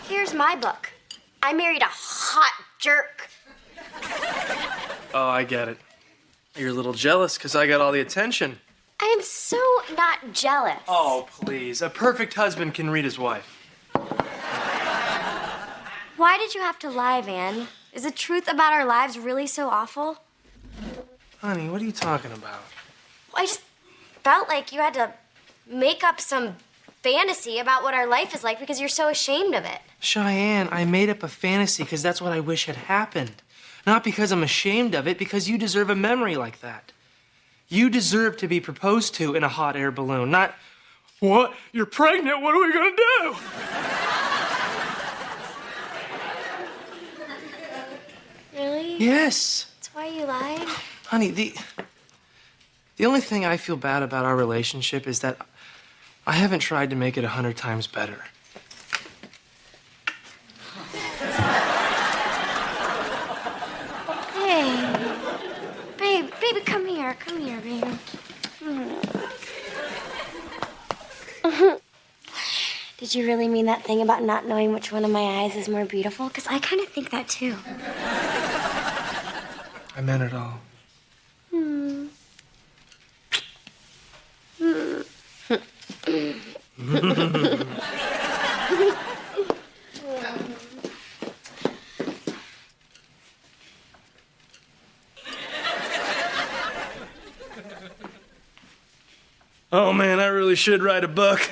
Here's my book. I married a hot jerk. Oh, I get it. You're a little jealous because I got all the attention. I am so not jealous. Oh, please. A perfect husband can read his wife. Why did you have to lie, Van? Is the truth about our lives really so awful? Honey, what are you talking about? I just felt like you had to make up some fantasy about what our life is like because you're so ashamed of it. Cheyenne, I made up a fantasy because that's what I wish had happened. Not because I'm ashamed of it, because you deserve a memory like that. You deserve to be proposed to in a hot air balloon, not, what? You're pregnant, what are we gonna do? Really? Yes. That's why you lied? Honey, the only thing I feel bad about our relationship is that I haven't tried to make it 100 times better. Hey, baby, come here, baby. Did you really mean that thing about not knowing which one of my eyes is more beautiful? Because I kind of think that too. I meant it all. Oh man, I really should write a book.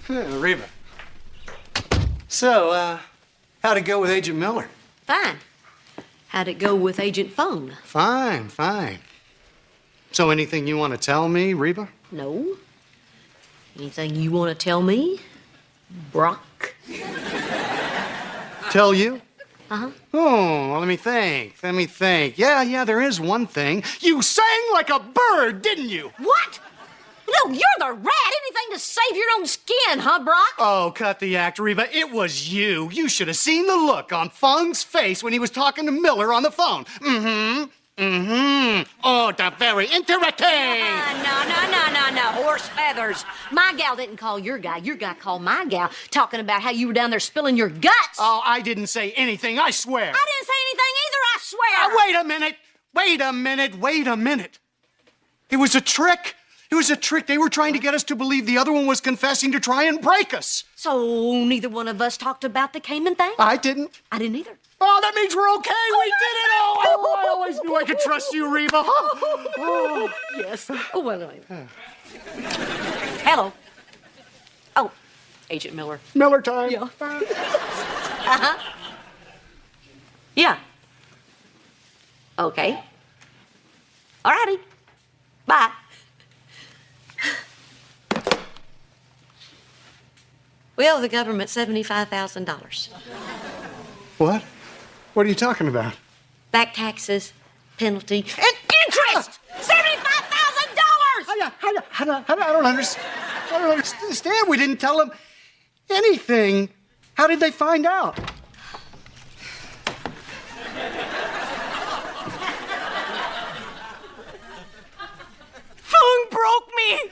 Reba. So, how'd it go with Agent Miller? Fine. How'd it go with Agent Fung? Fine, fine. So anything you want to tell me, Reba? No. Anything you want to tell me, Brock? Tell you? Uh-huh. Oh, well, let me think. Yeah, there is one thing. You sang like a bird, didn't you? What? No, you're the rat. Anything to save your own skin, huh, Brock? Oh, cut the act, Reba. It was you. You should have seen the look on Fung's face when he was talking to Miller on the phone. Oh, the very interesting. No. Horse feathers. My gal didn't call your guy. Your guy called my gal, talking about how you were down there spilling your guts. Oh, I didn't say anything, I swear. I didn't say anything either, I swear. Wait a minute. It was a trick. They were trying to get us to believe the other one was confessing to try and break us. So neither one of us talked about the Cayman thing? I didn't. I didn't either. Oh, that means we're okay. We did it. Oh, I always knew I could trust you, Reba. Oh, yes. Oh, well, hello. Oh, Agent Miller. Miller time. Yeah. Uh-huh. Yeah. Okay. All righty. Bye. We owe the government $75,000. What? What are you talking about? Back taxes, penalty, and interest! $75,000! I don't understand. I don't understand. We didn't tell them anything. How did they find out? Phone broke me.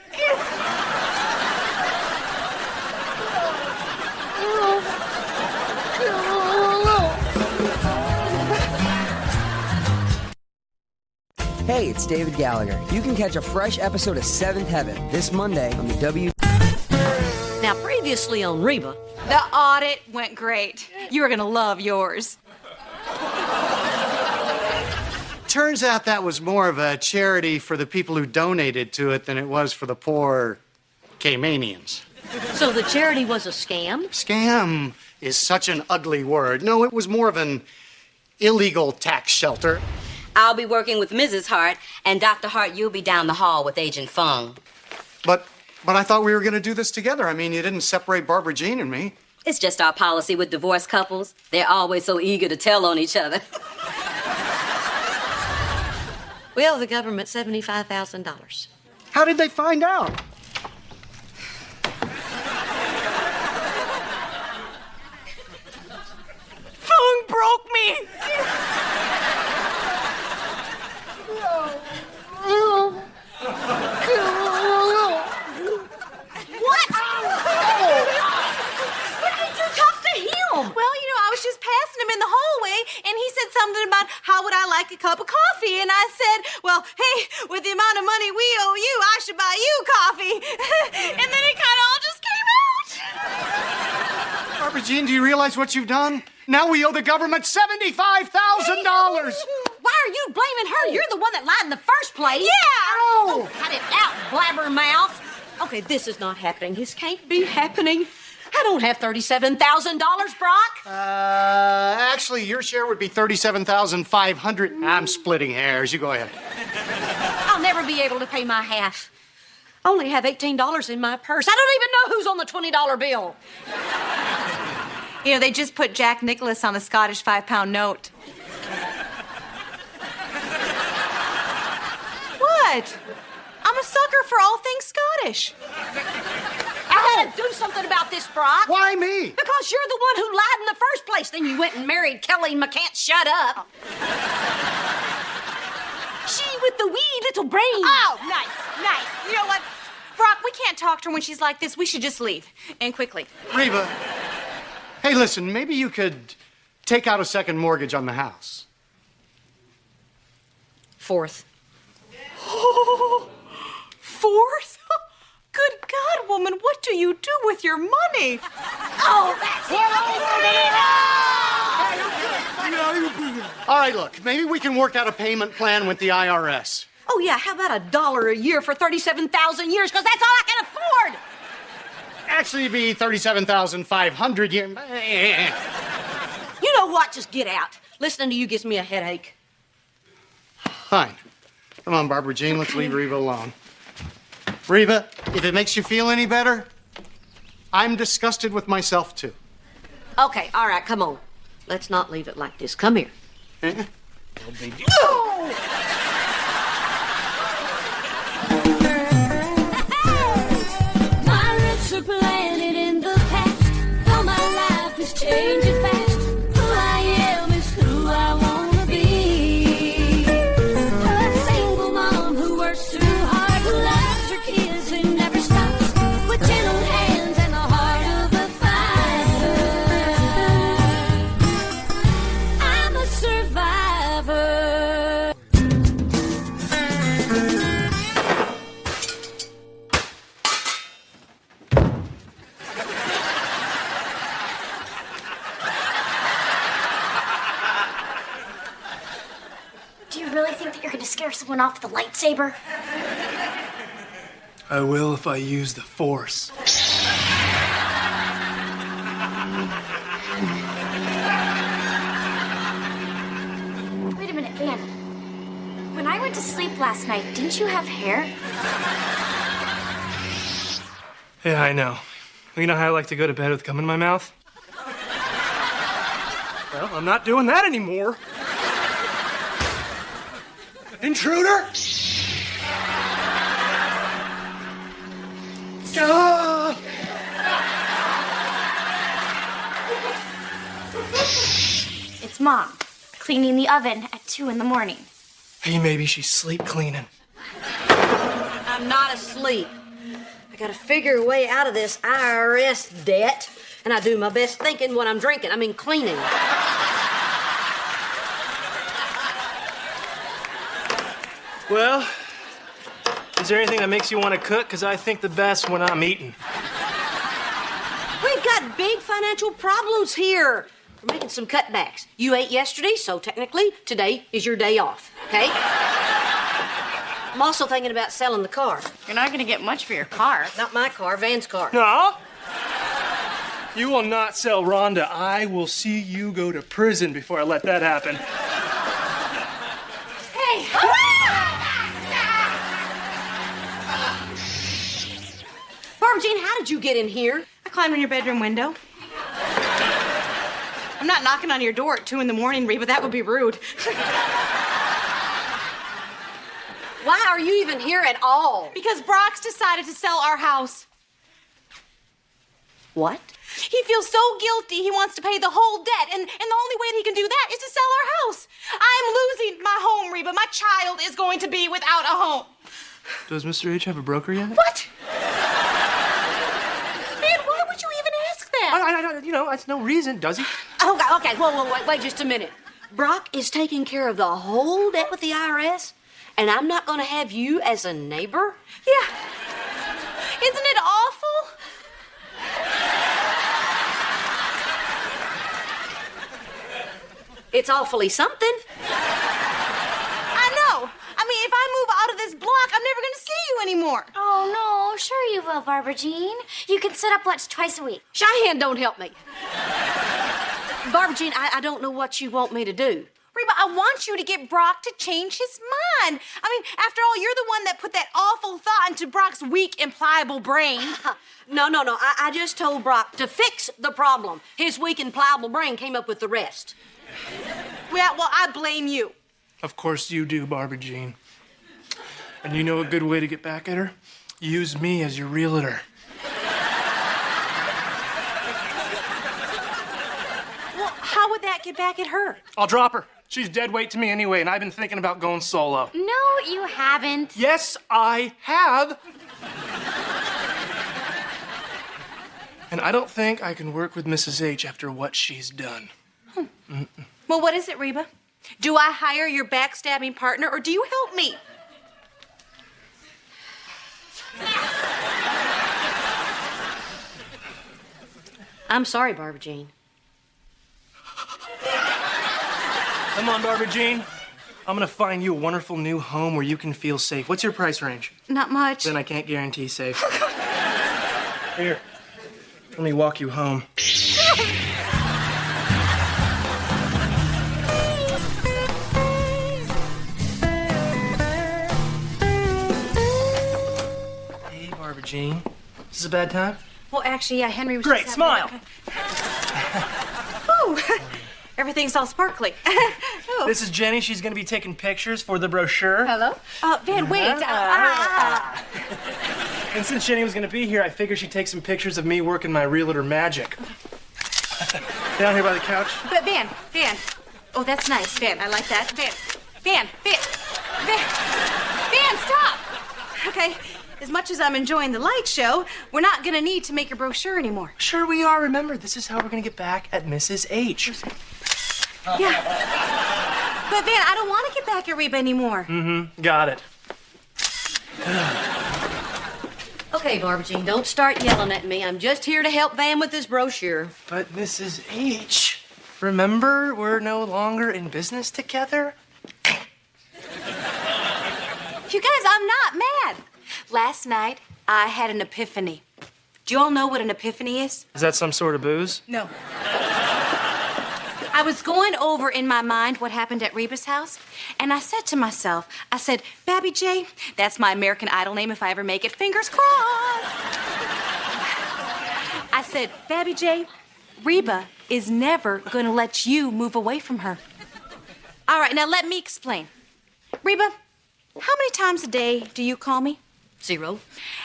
Hey, it's David Gallagher. You can catch a fresh episode of Seventh Heaven this Monday on the W. Now, previously on Reba. The audit went great. You are going to love yours. Turns out that was more of a charity for the people who donated to it than it was for the poor Caymanians. So the charity was a scam? Scam is such an ugly word. No, it was more of an illegal tax shelter. I'll be working with Mrs. Hart, and Dr. Hart, you'll be down the hall with Agent Fung. But I thought we were going to do this together. I mean, you didn't separate Barbara Jean and me. It's just our policy with divorced couples. They're always so eager to tell on each other. We owe the government $75,000. How did they find out? Phone broke me. What? What did you talk to him? Well, I was just passing him in the hallway, and he said something about how would I like a cup of coffee, and I said, well, hey, with the amount of money we owe you, I should buy you coffee. And then it kind of all just came out. Barbara Jean, do you realize what you've done? Now we owe the government $75,000. Why are you blaming her? You're the one that lied in the first place. Yeah. Oh, cut it out, blabbermouth. Okay, this is not happening. This can't be happening. I don't have $37,000, Brock. Actually, your share would be $37,500. I'm splitting hairs. You go ahead. I'll never be able to pay my half. I only have $18 in my purse. I don't even know who's on the $20 bill. They just put Jack Nicholas on the Scottish 5-pound note. What? I'm a sucker for all things Scottish. I gotta do something about this, Brock. Why me? Because you're the one who lied in the first place. Then you went and married Kelly McCan't shut up. She with the wee little brain. Oh, nice. You know what? Brock, we can't talk to her when she's like this. We should just leave. And quickly. Reba, hey, listen, maybe you could take out a second mortgage on the house. Fourth. Fourth? Good God, woman, what do you do with your money? Oh, that's All right, look, maybe we can work out a payment plan with the IRS. Oh, yeah, how about $1 a year for 37,000 years? Because that's all I can afford. Actually, it'd be 37,500 years. You know what? Just get out. Listening to you gives me a headache. Fine. Come on, Barbara Jean, let's leave Reba alone. Reba, if it makes you feel any better, I'm disgusted with myself, too. Okay, all right, come on. Let's not leave it like this. Come here. My roots are planted in the past, though my life is changing fast. Who I am is who I wanna be. A single mom who works too hard, who loves her kids and never stops, with gentle hands and the heart of a fighter. I'm a survivor. Do you really think that you're gonna scare someone off with a lightsaber? I will if I use the Force. Wait a minute, Van. When I went to sleep last night, didn't you have hair? Yeah, I know. Well, you know how I like to go to bed with gum in my mouth? Well, I'm not doing that anymore. Intruder! Ah! It's Mom, cleaning the oven at 2 in the morning. Hey, maybe she's sleep cleaning. I'm not asleep. I gotta figure a way out of this IRS debt, and I do my best thinking when I'm drinking. I mean, cleaning. Well, is there anything that makes you want to cook? Because I think the best when I'm eating. We've got big financial problems here. We're making some cutbacks. You ate yesterday, so technically today is your day off, okay? I'm also thinking about selling the car. You're not gonna get much for your car. Not my car, Van's car. No? You will not sell Rhonda. I will see you go to prison before I let that happen. Hey! Barbara Jean, how did you get in here? I climbed in your bedroom window. I'm not knocking on your door at 2 in the morning, Reba. That would be rude. Why are you even here at all? Because Brock's decided to sell our house. What? He feels so guilty he wants to pay the whole debt, and the only way that he can do that is to sell our house. I'm losing my home, Reba. My child is going to be without a home. Does Mr. H have a broker yet? What? Man, why would you even ask that? That's no reason, does he? Okay, whoa, wait just a minute. Brock is taking care of the whole debt with the IRS, and I'm not gonna have you as a neighbor? Yeah. Isn't it awful? It's awfully something. I know. I mean, if I move out of this block, I'm never gonna see you anymore. Oh, no, sure you will, Barbara Jean. You can set up lunch twice a week. Cheyenne, don't help me. Barbara Jean, I don't know what you want me to do. Reba, I want you to get Brock to change his mind. I mean, after all, you're the one that put that awful thought into Brock's weak and pliable brain. No. I just told Brock to fix the problem. His weak and pliable brain came up with the rest. Well, I blame you. Of course you do, Barbara Jean. And you know a good way to get back at her? Use me as your realtor. Well, how would that get back at her? I'll drop her. She's dead weight to me anyway, and I've been thinking about going solo. No, you haven't. Yes, I have. And I don't think I can work with Mrs. H after what she's done. Well, what is it, Reba? Do I hire your backstabbing partner, or do you help me? I'm sorry, Barbara Jean. Come on, Barbara Jean. I'm gonna find you a wonderful new home where you can feel safe. What's your price range? Not much. Then I can't guarantee safe. Here, let me walk you home. Hey, Barbara Jean. Is this a bad time? Well, actually, yeah, Henry was Great, just smile. Oh, everything's all sparkly. Oh. This is Jenny. She's gonna be taking pictures for the brochure. Hello? Van, wait. And since Jenny was gonna be here, I figured she'd take some pictures of me working my realtor magic. Down here by the couch. But Van. Oh, that's nice, Van. I like that. Van, stop! Okay, as much as I'm enjoying the light show, we're not gonna need to make your brochure anymore. Sure we are. Remember, this is how we're gonna get back at Mrs. H. Yeah. But Van, I don't want to get back at Reba anymore. Mm-hmm. Got it. Okay, Barbara Jean, don't start yelling at me. I'm just here to help Van with this brochure. But Mrs. H, remember, we're no longer in business together? You guys, I'm not mad. Last night, I had an epiphany. Do you all know what an epiphany is? Is that some sort of booze? No. I was going over in my mind what happened at Reba's house, and I said to myself, Babby J, that's my American Idol name if I ever make it, fingers crossed. said, Babby J, Reba is never gonna let you move away from her. All right, now let me explain. Reba, how many times a day do you call me? 0.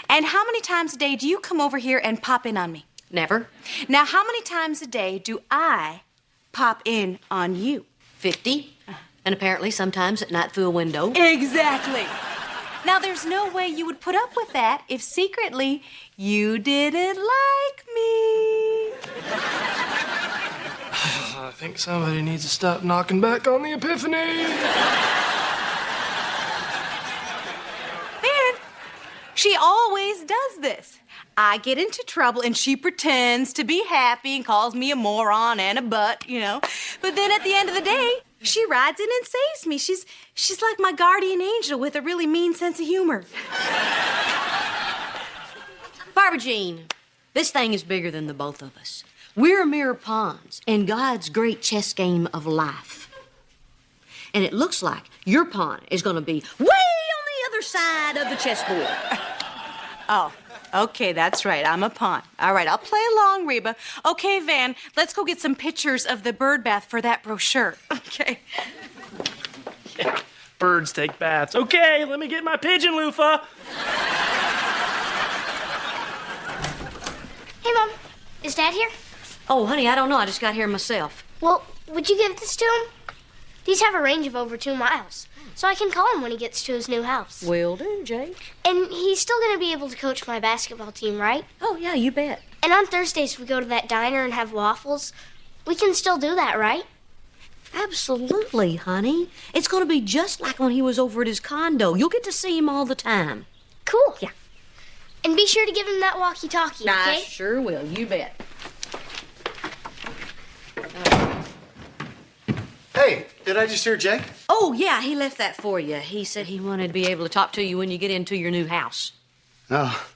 And how many times a day do you come over here and pop in on me? Never. Now, how many times a day do I pop in on you? 50. And apparently sometimes at night through a window. Exactly. Now, there's no way you would put up with that if secretly you didn't like me. I think somebody needs to stop knocking back on the epiphany. Man, she always does this. I get into trouble and she pretends to be happy and calls me a moron and a butt, you know. But then at the end of the day, she rides in and saves me. She's like my guardian angel with a really mean sense of humor. Barbara Jean, this thing is bigger than the both of us. We're mere pawns in God's great chess game of life. And it looks like your pawn is going to be way on the other side of the chessboard. Oh, okay, that's right. I'm a pawn. All right, I'll play along, Reba. Okay, Van, let's go get some pictures of the bird bath for that brochure. Okay. Yeah, birds take baths. Okay, let me get my pigeon loofah. Hey, Mom. Is Dad here? Oh, honey, I don't know. I just got here myself. Well, would you give this to him? These have a range of over 2 miles, so I can call him when he gets to his new house. Will do, Jake. And he's still going to be able to coach my basketball team, right? Oh, yeah, you bet. And on Thursdays, we go to that diner and have waffles. We can still do that, right? Absolutely, honey. It's going to be just like when he was over at his condo. You'll get to see him all the time. Cool. Yeah. And be sure to give him that walkie-talkie, okay? I sure will. You bet. Hey, did I just hear Jake? Oh, yeah, he left that for you. He said he wanted to be able to talk to you when you get into your new house. Oh.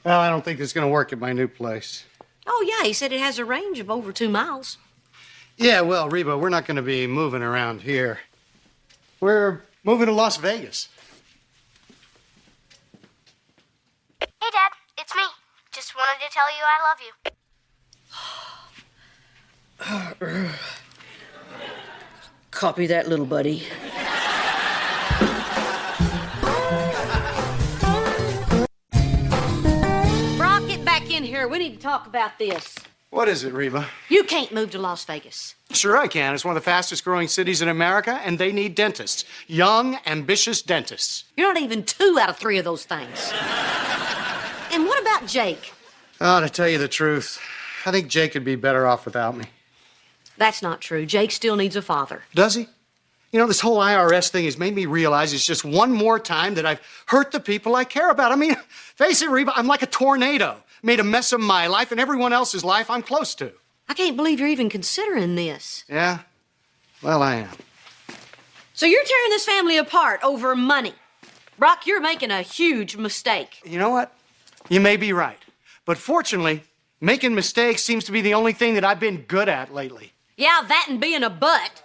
Well, I don't think it's going to work at my new place. Oh, yeah, he said it has a range of over 2 miles. Yeah, well, Reba, we're not going to be moving around here. We're moving to Las Vegas. Hey, Dad. It's me. Just wanted to tell you I love you. Copy that, little buddy. Brock, get back in here. We need to talk about this. What is it, Reba? You can't move to Las Vegas. Sure I can. It's one of the fastest growing cities in America, and they need dentists. Young, ambitious dentists. You're not even 2 out of 3 of those things. And what about Jake? Oh, to tell you the truth, I think Jake would be better off without me. That's not true. Jake still needs a father. Does he? You know, this whole IRS thing has made me realize it's just one more time that I've hurt the people I care about. I mean, face it, Reba, I'm like a tornado. Made a mess of my life and everyone else's life I'm close to. I can't believe you're even considering this. Yeah? Well, I am. So you're tearing this family apart over money. Brock, you're making a huge mistake. You know what? You may be right. But fortunately, making mistakes seems to be the only thing that I've been good at lately. Yeah, that and being a butt.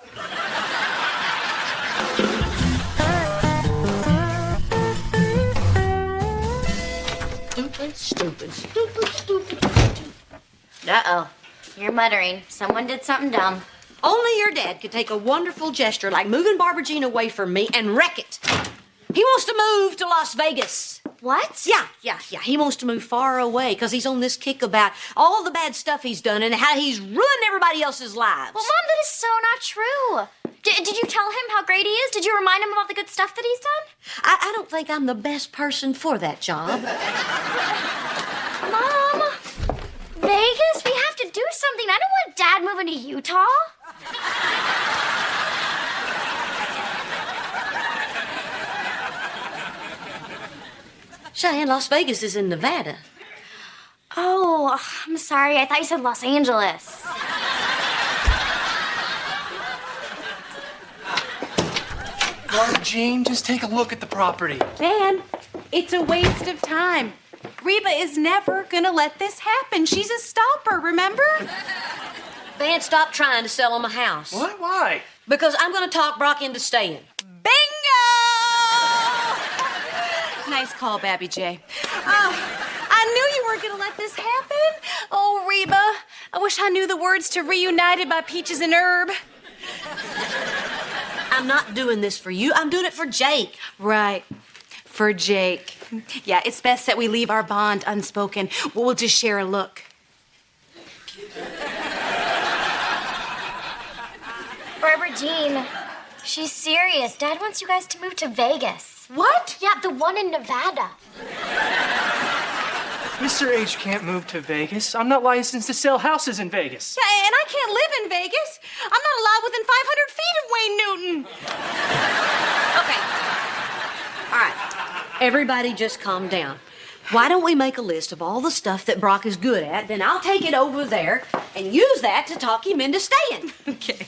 Stupid. Uh-oh. You're muttering. Someone did something dumb. Only your dad could take a wonderful gesture like moving Barbara Jean away from me and wreck it. He wants to move to Las Vegas. What? Yeah. He wants to move far away because he's on this kick about all the bad stuff he's done and how he's ruined everybody else's lives. Well, Mom, that is so not true. Did you tell him how great he is? Did you remind him about the good stuff that he's done? I don't think I'm the best person for that job. Mom, Vegas? We have to do something. I don't want Dad moving to Utah. Cheyenne, Las Vegas is in Nevada. Oh, I'm sorry. I thought you said Los Angeles. Barbara Jean, just take a look at the property. Dan, it's a waste of time. Reba is never gonna let this happen. She's a stopper, remember? Van, stop trying to sell him a house. What? Why? Because I'm going to talk Brock into staying. Bingo! Nice call, Babby J. I I knew you weren't gonna let this happen. Oh, Reba, I wish I knew the words to Reunited by Peaches and Herb. I'm not doing this for you. I'm doing it for Jake. Right. For Jake. Yeah, it's best that we leave our bond unspoken. We'll just share a look. Barbara Jean, she's serious. Dad wants you guys to move to Vegas. What? Yeah, the one in Nevada. Mr. H can't move to Vegas. I'm not licensed to sell houses in Vegas. Yeah, and I can't live in Vegas. I'm not allowed within 500 feet of Wayne Newton. Okay. All right. Everybody just calm down. Why don't we make a list of all the stuff that Brock is good at, then I'll take it over there and use that to talk him into staying. Okay.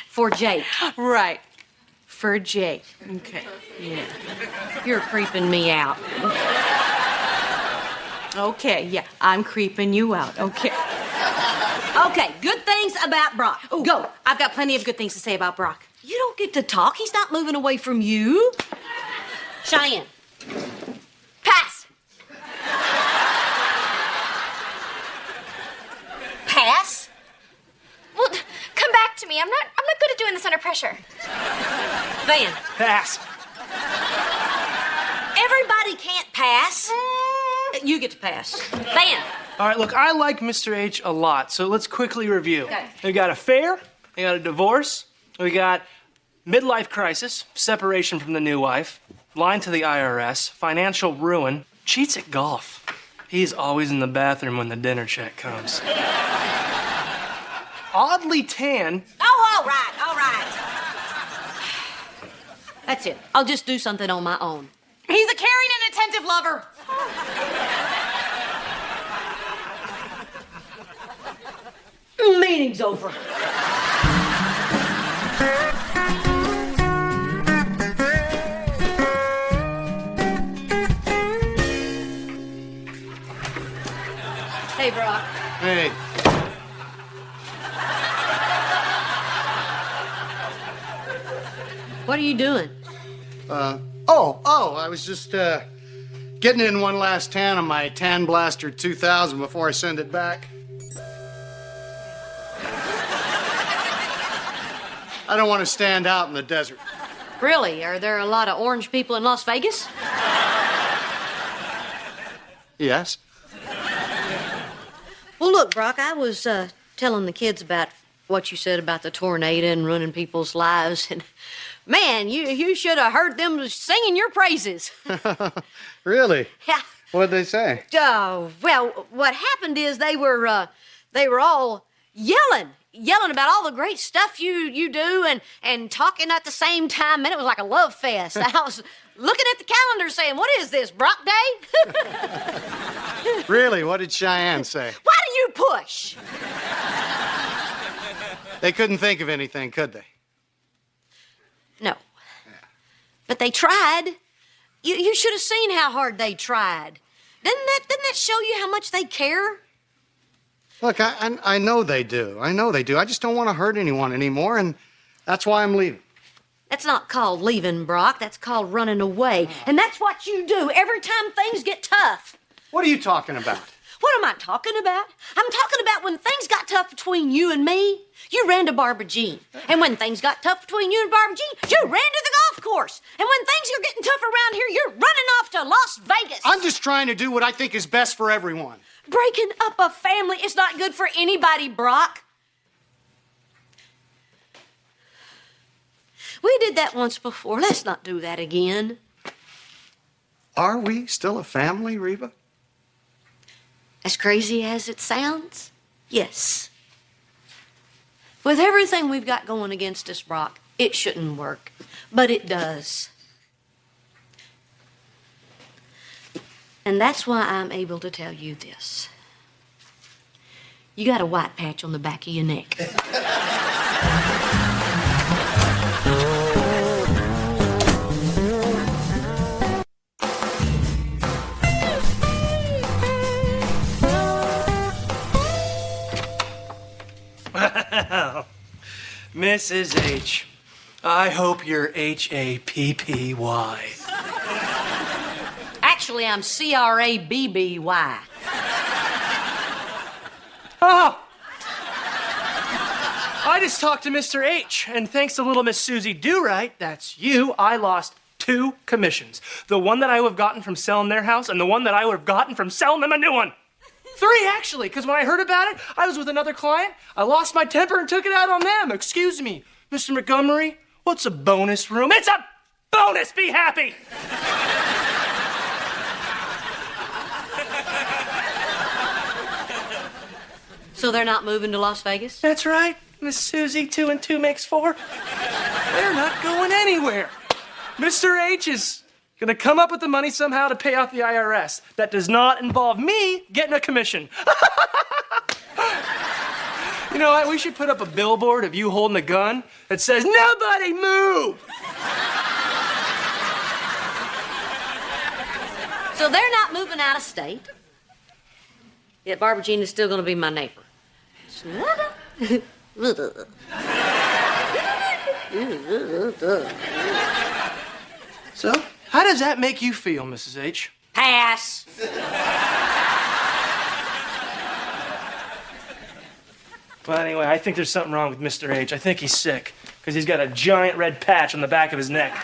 For Jake. Right. For Jake. Okay. Yeah. You're creeping me out. Okay, yeah, I'm creeping you out. Okay. Okay, good things about Brock. Ooh, go. I've got plenty of good things to say about Brock. You don't get to talk. He's not moving away from you. Cheyenne. Pass. Pass? Well, come back to me. I'm not good at doing this under pressure. Van. Pass. Everybody can't pass. You get to pass. Van. All right, look, I like Mr. H a lot, so let's quickly review. Okay. We got affair, we got a divorce, we got midlife crisis, separation from the new wife, line to the IRS, financial ruin, cheats at golf. He's always in the bathroom when the dinner check comes. Oddly tan. Oh, all right, all right. That's it. I'll just do something on my own. He's a caring and attentive lover. Meeting's over. Hey, Brock. Hey, What are you doing? I was just getting in one last tan on my Tan Blaster 2000 before I send it back. I don't want to stand out in the desert. Really? Are there a lot of orange people in Las Vegas? Yes? Well, look, Brock, I was telling the kids about what you said about the tornado and ruining people's lives, and man, you should have heard them singing your praises. Really? Yeah. What'd they say? Well, what happened is they were all yelling about all the great stuff you do and talking at the same time, and it was like a love fest. I was looking at the calendar saying, what is this, Brock Day? Really? What did Cheyenne say? Why do you push? They couldn't think of anything, could they? No. But they tried. You should have seen how hard they tried. Didn't that show you how much they care? Look, I know they do. I know they do. I just don't want to hurt anyone anymore, and that's why I'm leaving. That's not called leaving, Brock. That's called running away. And that's what you do every time things get tough. What are you talking about? What am I talking about? I'm talking about when things got tough between you and me, you ran to Barbara Jean. And when things got tough between you and Barbara Jean, you ran to the golf course. And when things are getting tough around here, you're running off to Las Vegas. I'm just trying to do what I think is best for everyone. Breaking up a family is not good for anybody, Brock. We did that once before. Let's not do that again. Are we still a family, Reba? As crazy as it sounds, yes. With everything we've got going against us, Brock, it shouldn't work, but it does. And that's why I'm able to tell you this. You got a white patch on the back of your neck. Mrs. H, I hope you're Happy. Actually, I'm C-R-A-B-B-Y. Oh! I just talked to Mr. H, and thanks to little Miss Susie Do-Right, that's you, I lost 2 commissions. The one that I would have gotten from selling their house, and the one that I would have gotten from selling them a new one. 3, actually, because when I heard about it, I was with another client, I lost my temper and took it out on them. Excuse me, Mr. Montgomery, what's a bonus room? It's a bonus! Be happy! So they're not moving to Las Vegas? That's right, Miss Susie. 2 and 2 makes 4. They're not going anywhere. Mr. H is gonna come up with the money somehow to pay off the IRS. That does not involve me getting a commission. You know what? We should put up a billboard of you holding a gun that says, "Nobody move!" So they're not moving out of state. Yet Barbara Jean is still going to be my neighbor. So, how does that make you feel, Mrs. H? Pass. Well, anyway, I think there's something wrong with Mr. H. I think he's sick, because he's got a giant red patch on the back of his neck.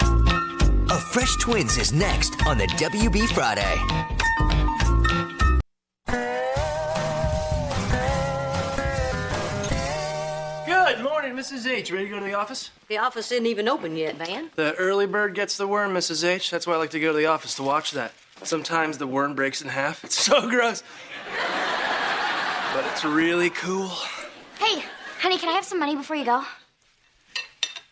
A Fresh Twins is next on the WB Friday. Good morning, Mrs. H. Ready to go to the office? The office isn't even open yet, Van. The early bird gets the worm, Mrs. H. That's why I like to go to the office to watch that. Sometimes the worm breaks in half. It's so gross. But it's really cool. Hey, honey, can I have some money before you go?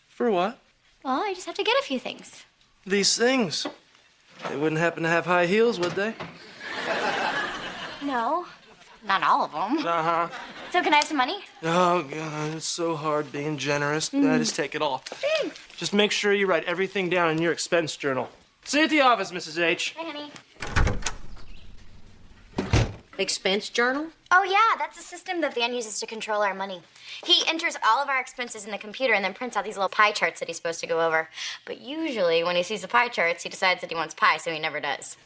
For what? Well, I just have to get a few things. These things. They wouldn't happen to have high heels, would they? No, not all of them. Uh-huh. So can I have some money? Oh, God, it's so hard being generous. I just take it all. Thanks. Just make sure you write everything down in your expense journal. See you at the office, Mrs. H. Hi, honey. Expense journal? Oh, yeah, that's a system that Van uses to control our money. He enters all of our expenses in the computer and then prints out these little pie charts that he's supposed to go over. But usually, when he sees the pie charts, he decides that he wants pie, so he never does.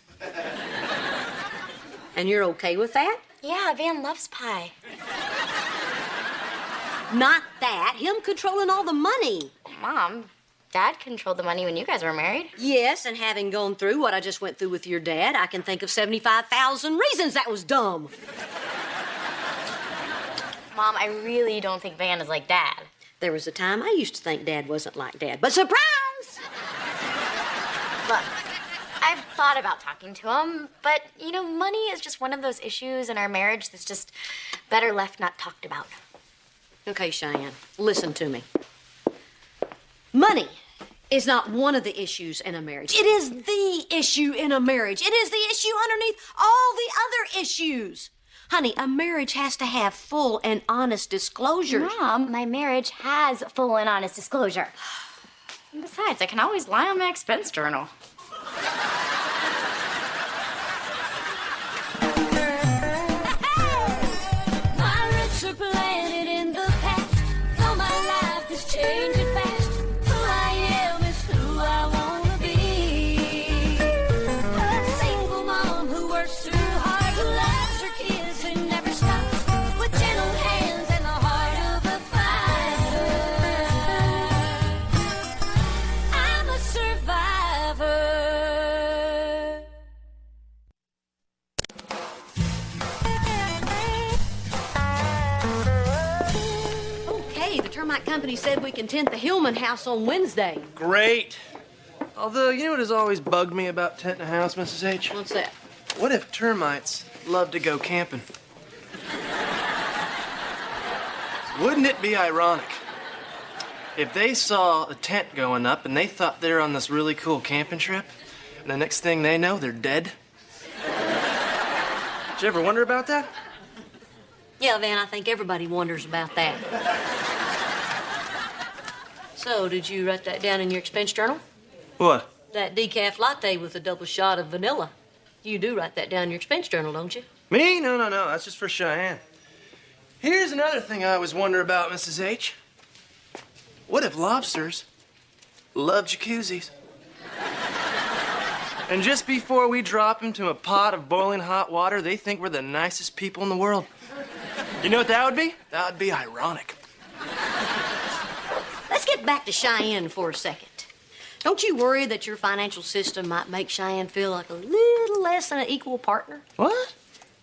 And you're okay with that? Yeah, Van loves pie. Not that. Him controlling all the money. Mom, Dad controlled the money when you guys were married. Yes, and having gone through what I just went through with your dad, I can think of 75,000 reasons that was dumb. Mom, I really don't think Van is like Dad. There was a time I used to think Dad wasn't like Dad, but surprise! Look, I've thought about talking to him, but, you know, money is just one of those issues in our marriage that's just better left not talked about. Okay, Cheyenne, listen to me. Money is not one of the issues in a marriage. It is the issue in a marriage. It is the issue underneath all the other issues. Honey, a marriage has to have full and honest disclosures. Mom, my marriage has full and honest disclosure. And besides, I can always lie on my expense journal. My roots are planted in the past, though my life is changing fast. Who I am is who I wanna be. A single mom who works too hard, who loves her kids and never stops, with gentle hands and the heart of a fighter. I'm a survivor. Okay, the termite company said we can tint the Hillman house on Wednesday. Great. Although, you know what has always bugged me about tenting a house, Mrs. H? What's that? What if termites love to go camping? Wouldn't it be ironic if they saw a tent going up and they thought they were on this really cool camping trip, and the next thing they know, they're dead? Did you ever wonder about that? Yeah, Van, I think everybody wonders about that. So, did you write that down in your expense journal? What? That decaf latte with a double shot of vanilla. You do write that down in your expense journal, don't you? Me? No. That's just for Cheyenne. Here's another thing I always wonder about, Mrs. H. What if lobsters love jacuzzis. And just before we drop them to a pot of boiling hot water, they think we're the nicest people in the world. You know what that would be? That would be ironic. Let's get back to Cheyenne for a second. Don't you worry that your financial system might make Cheyenne feel like a little less than an equal partner? What?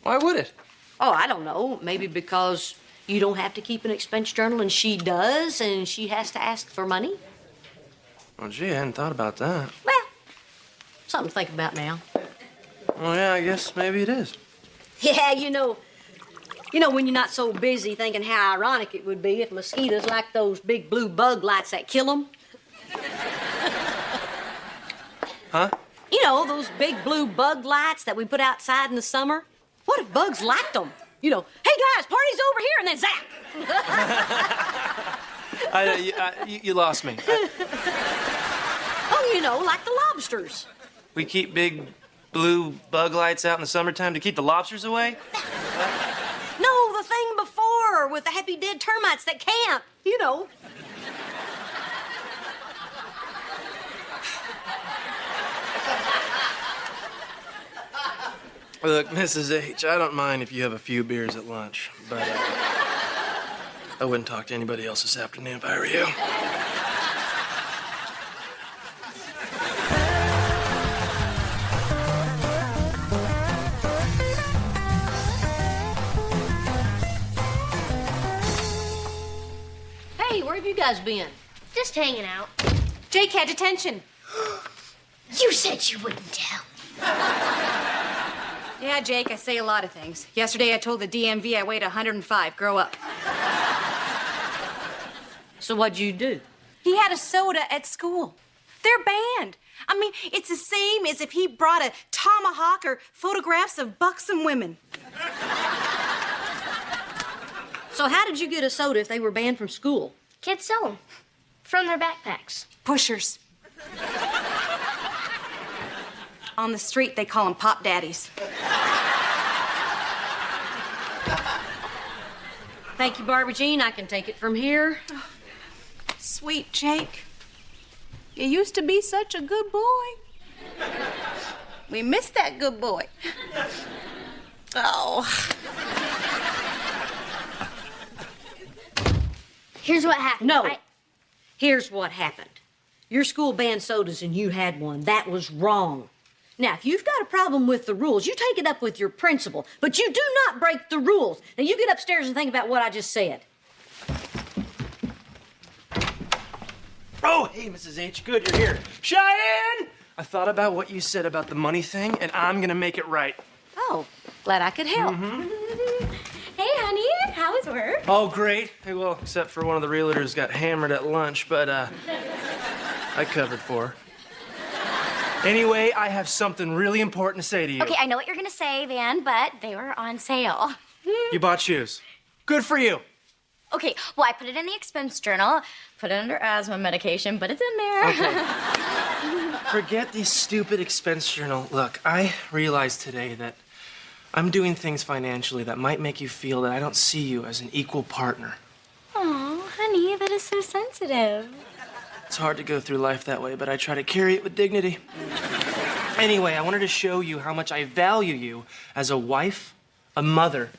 Why would it? Oh, I don't know. Maybe because you don't have to keep an expense journal and she does, and she has to ask for money? Well, gee, I hadn't thought about that. Well, something to think about now. Well, yeah, I guess maybe it is. Yeah, you know when you're not so busy thinking how ironic it would be if mosquitoes like those big blue bug lights that kill them. Huh? You know, those big blue bug lights that we put outside in the summer? What if bugs liked them? You know, hey guys, party's over here, and then zap! You lost me. Oh, you know, like the lobsters. We keep big blue bug lights out in the summertime to keep the lobsters away? No, the thing before with the happy dead termites that camp. You know. Look, Mrs. H, I don't mind if you have a few beers at lunch, but I wouldn't talk to anybody else this afternoon if I were you. Hey, where have you guys been? Just hanging out. Jake had detention. You said you wouldn't tell. Yeah, Jake, I say a lot of things. Yesterday I told the DMV I weighed 105. Grow up. So what'd you do? He had a soda at school. They're banned. I mean, it's the same as if he brought a tomahawk or photographs of buxom women. So how did you get a soda if they were banned from school? Kids sell them from their backpacks. Pushers. On the street, they call them pop daddies. Thank you, Barbara Jean. I can take it from here. Oh, sweet Jake. You used to be such a good boy. We miss that good boy. Oh. Here's what happened. No. Here's what happened. Your school banned sodas and you had one. That was wrong. Now, if you've got a problem with the rules, you take it up with your principal, but you do not break the rules. Now, you get upstairs and think about what I just said. Oh, hey, Mrs. H, good, you're here. Cheyenne! I thought about what you said about the money thing, and I'm gonna make it right. Oh, glad I could help. Hey, honey, how was work? Oh, great. Hey, well, except for one of the realtors got hammered at lunch, but, I covered for her. Anyway, I have something really important to say to you. Okay, I know what you're gonna say, Van, but they were on sale. You bought shoes. Good for you. Okay, well, I put it in the expense journal, put it under asthma medication, but it's in there. Okay. Forget this stupid expense journal. Look, I realized today that I'm doing things financially that might make you feel that I don't see you as an equal partner. Oh, honey, that is so sensitive. It's hard to go through life that way, but I try to carry it with dignity. Anyway, I wanted to show you how much I value you as a wife, a mother,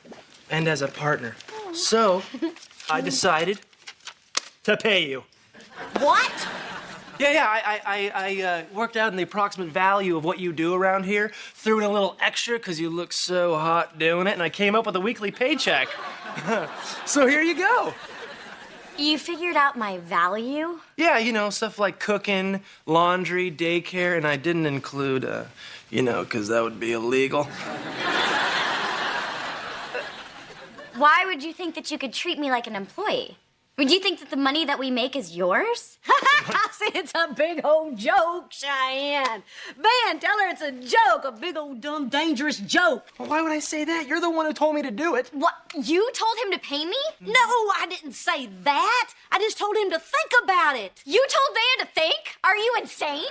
and as a partner. So, I decided to pay you. What? Yeah, I worked out in the approximate value of what you do around here, threw in a little extra because you look so hot doing it, and I came up with a weekly paycheck. So here you go. You figured out my value? Yeah, you know, stuff like cooking, laundry, daycare, and I didn't include, because that would be illegal. Why would you think that you could treat me like an employee? Would you think that the money that we make is yours? See, it's a big old joke, Cheyenne. Van, tell her it's a joke, a big old dumb dangerous joke. Well, why would I say that? You're the one who told me to do it. What? You told him to pay me? No, I didn't say that. I just told him to think about it. You told Van to think? Are you insane?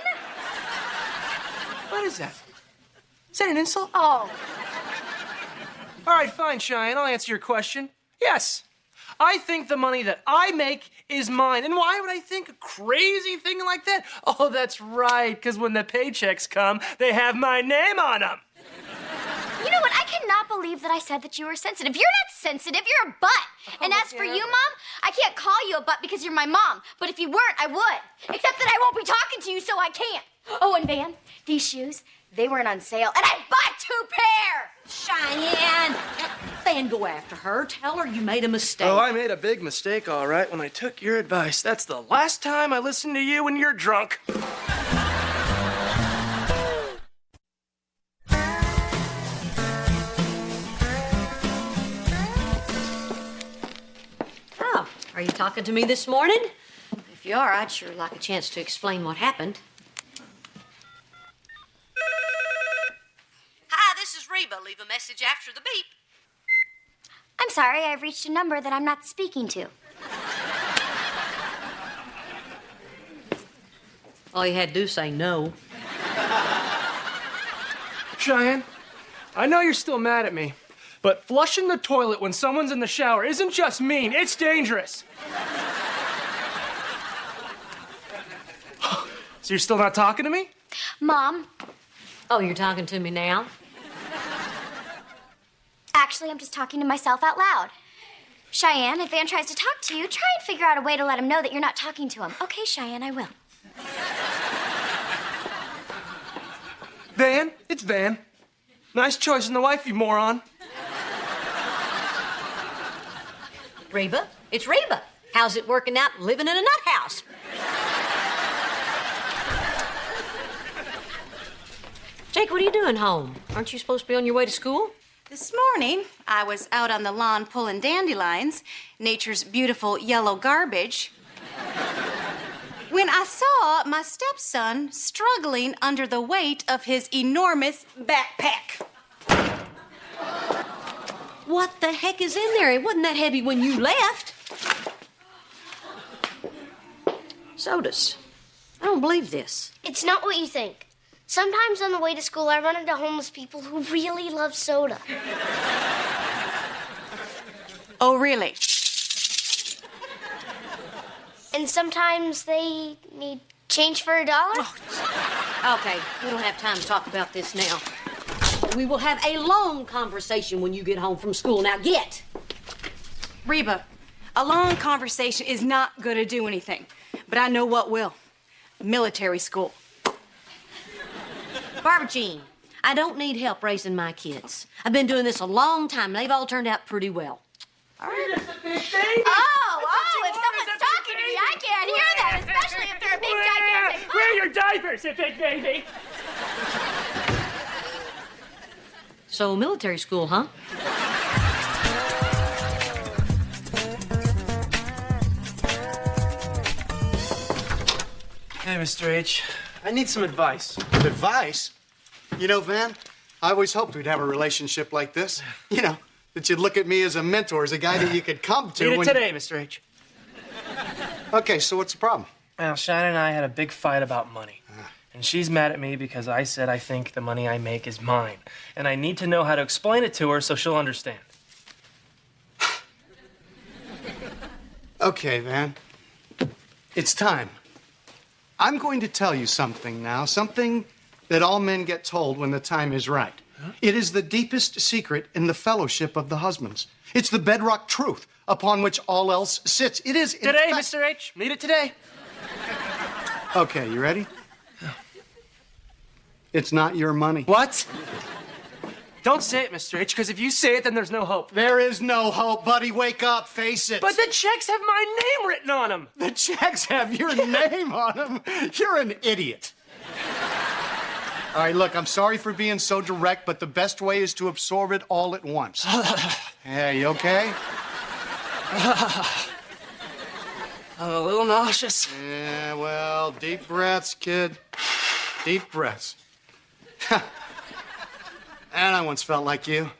What is that? Is that an insult? Oh. All right, fine, Cheyenne. I'll answer your question. Yes. I think the money that I make is mine. And why would I think a crazy thing like that? Oh, that's right, because when the paychecks come, they have my name on them. You know what? I cannot believe that I said that you were sensitive. You're not sensitive. You're a butt. And as for you, Mom, I can't call you a butt because you're my mom. But if you weren't, I would. Except that I won't be talking to you, so I can't. Oh, and Van, these shoes, they weren't on sale, and I bought 2 pair. Cheyenne! Van, go after her. Tell her you made a mistake. Oh, I made a big mistake, all right, when I took your advice. That's the last time I listened to you when you're drunk. Oh, are you talking to me this morning? If you are, I'd sure like a chance to explain what happened. Hi, this is Reba. Leave a message after the beep. I'm sorry, I've reached a number that I'm not speaking to. All you had to do is say no. Cheyenne, I know you're still mad at me, but flushing the toilet when someone's in the shower isn't just mean, it's dangerous. So you're still not talking to me? Mom. Oh, you're talking to me now? Actually, I'm just talking to myself out loud. Cheyenne, if Van tries to talk to you, try and figure out a way to let him know that you're not talking to him. Okay, Cheyenne, I will. Van, it's Van. Nice choice in the wife, you moron. Reba, it's Reba. How's it working out living in a nut house? Jake, what are you doing home? Aren't you supposed to be on your way to school? This morning, I was out on the lawn pulling dandelions, nature's beautiful yellow garbage, when I saw my stepson struggling under the weight of his enormous backpack. What the heck is in there? It wasn't that heavy when you left. Sodas. I don't believe this. It's not what you think. Sometimes on the way to school, I run into homeless people who really love soda. Oh, really? And sometimes they need change for $1. Okay, we don't have time to talk about this now. We will have a long conversation when you get home from school. Now get. Reba, a long conversation is not going to do anything. But I know what will. Military school. Barbara Jean, I don't need help raising my kids. I've been doing this a long time, and they've all turned out pretty well. Oh, if someone's talking to me, I can't hear that, especially if they're a big, gigantic... Wear your diapers, you big baby. So, military school, huh? Hey, Mr. H, I need some advice. Advice? You know, Van, I always hoped we'd have a relationship like this. You know, that you'd look at me as a mentor, as a guy that you could come to. Need it today, Mr. H. Okay, so what's the problem? Well, Shannon and I had a big fight about money. And she's mad at me because I said I think the money I make is mine. And I need to know how to explain it to her so she'll understand. Okay, Van. It's time. I'm going to tell you something now, something that all men get told when the time is right. Huh? It is the deepest secret in the fellowship of the husbands. It's the bedrock truth upon which all else sits. It is... Today, Mr. H. Need it today. Okay, you ready? It's not your money. What? Don't say it, Mr. H, because if you say it, then there's no hope. There is no hope, buddy. Wake up. Face it. But the checks have my name written on them. The checks have your name on them? You're an idiot. All right, look, I'm sorry for being so direct, but the best way is to absorb it all at once. Yeah, you okay? I'm a little nauseous. Yeah, well, deep breaths, kid. Deep breaths. And I once felt like you.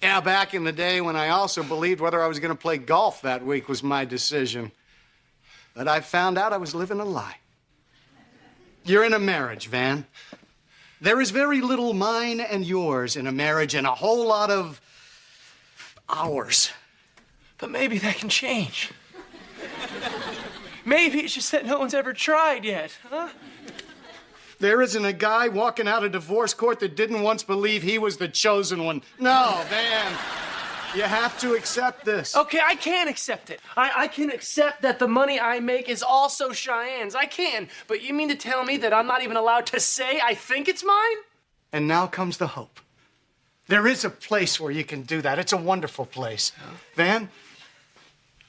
Yeah, back in the day when I also believed whether I was going to play golf that week was my decision. But I found out I was living a lie. You're in a marriage, Van. There is very little mine and yours in a marriage and a whole lot of ours. But maybe that can change. Maybe it's just that no one's ever tried yet, huh? There isn't a guy walking out of divorce court that didn't once believe he was the chosen one. No, Van. You have to accept this. Okay, I can accept it. I can accept that the money I make is also Cheyenne's. I can. But you mean to tell me that I'm not even allowed to say I think it's mine? And now comes the hope. There is a place where you can do that. It's a wonderful place. Van,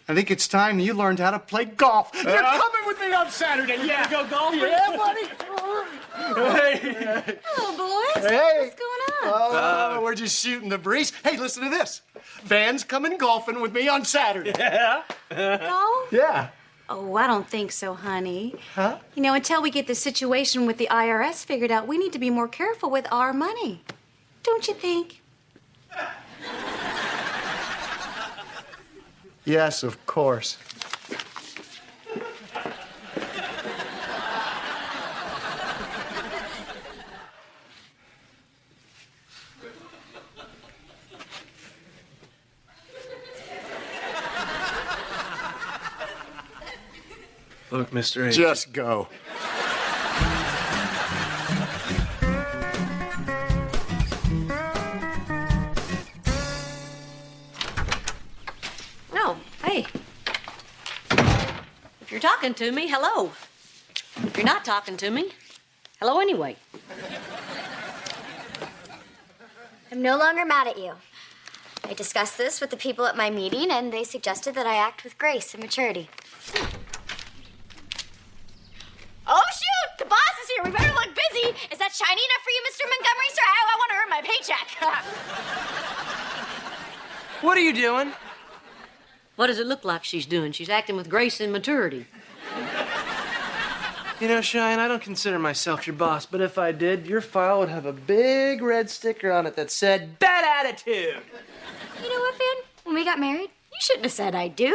I think it's time you learned how to play golf. You're coming with me on Saturday. Yeah. You wanna go golfing? Yeah, buddy. Hey. Hello, boys. Hey. What's going on? We're just shooting the breeze. Hey, listen to this. Van's coming golfing with me on Saturday. Yeah? Golf? Yeah. Oh, I don't think so, honey. Huh? You know, until we get the situation with the IRS figured out, we need to be more careful with our money. Don't you think? Yes, of course. Look, Mr. H. Just go. Oh, hey. If you're talking to me, hello. If you're not talking to me, hello anyway. I'm no longer mad at you. I discussed this with the people at my meeting, and they suggested that I act with grace and maturity. Oh, shoot! The boss is here. We better look busy. Is that shiny enough for you, Mr. Montgomery, sir? I want to earn my paycheck. What are you doing? What does it look like she's doing? She's acting with grace and maturity. You know, Cheyenne, I don't consider myself your boss, but if I did, your file would have a big red sticker on it that said, bad attitude. You know what, Van? When we got married, you shouldn't have said I do.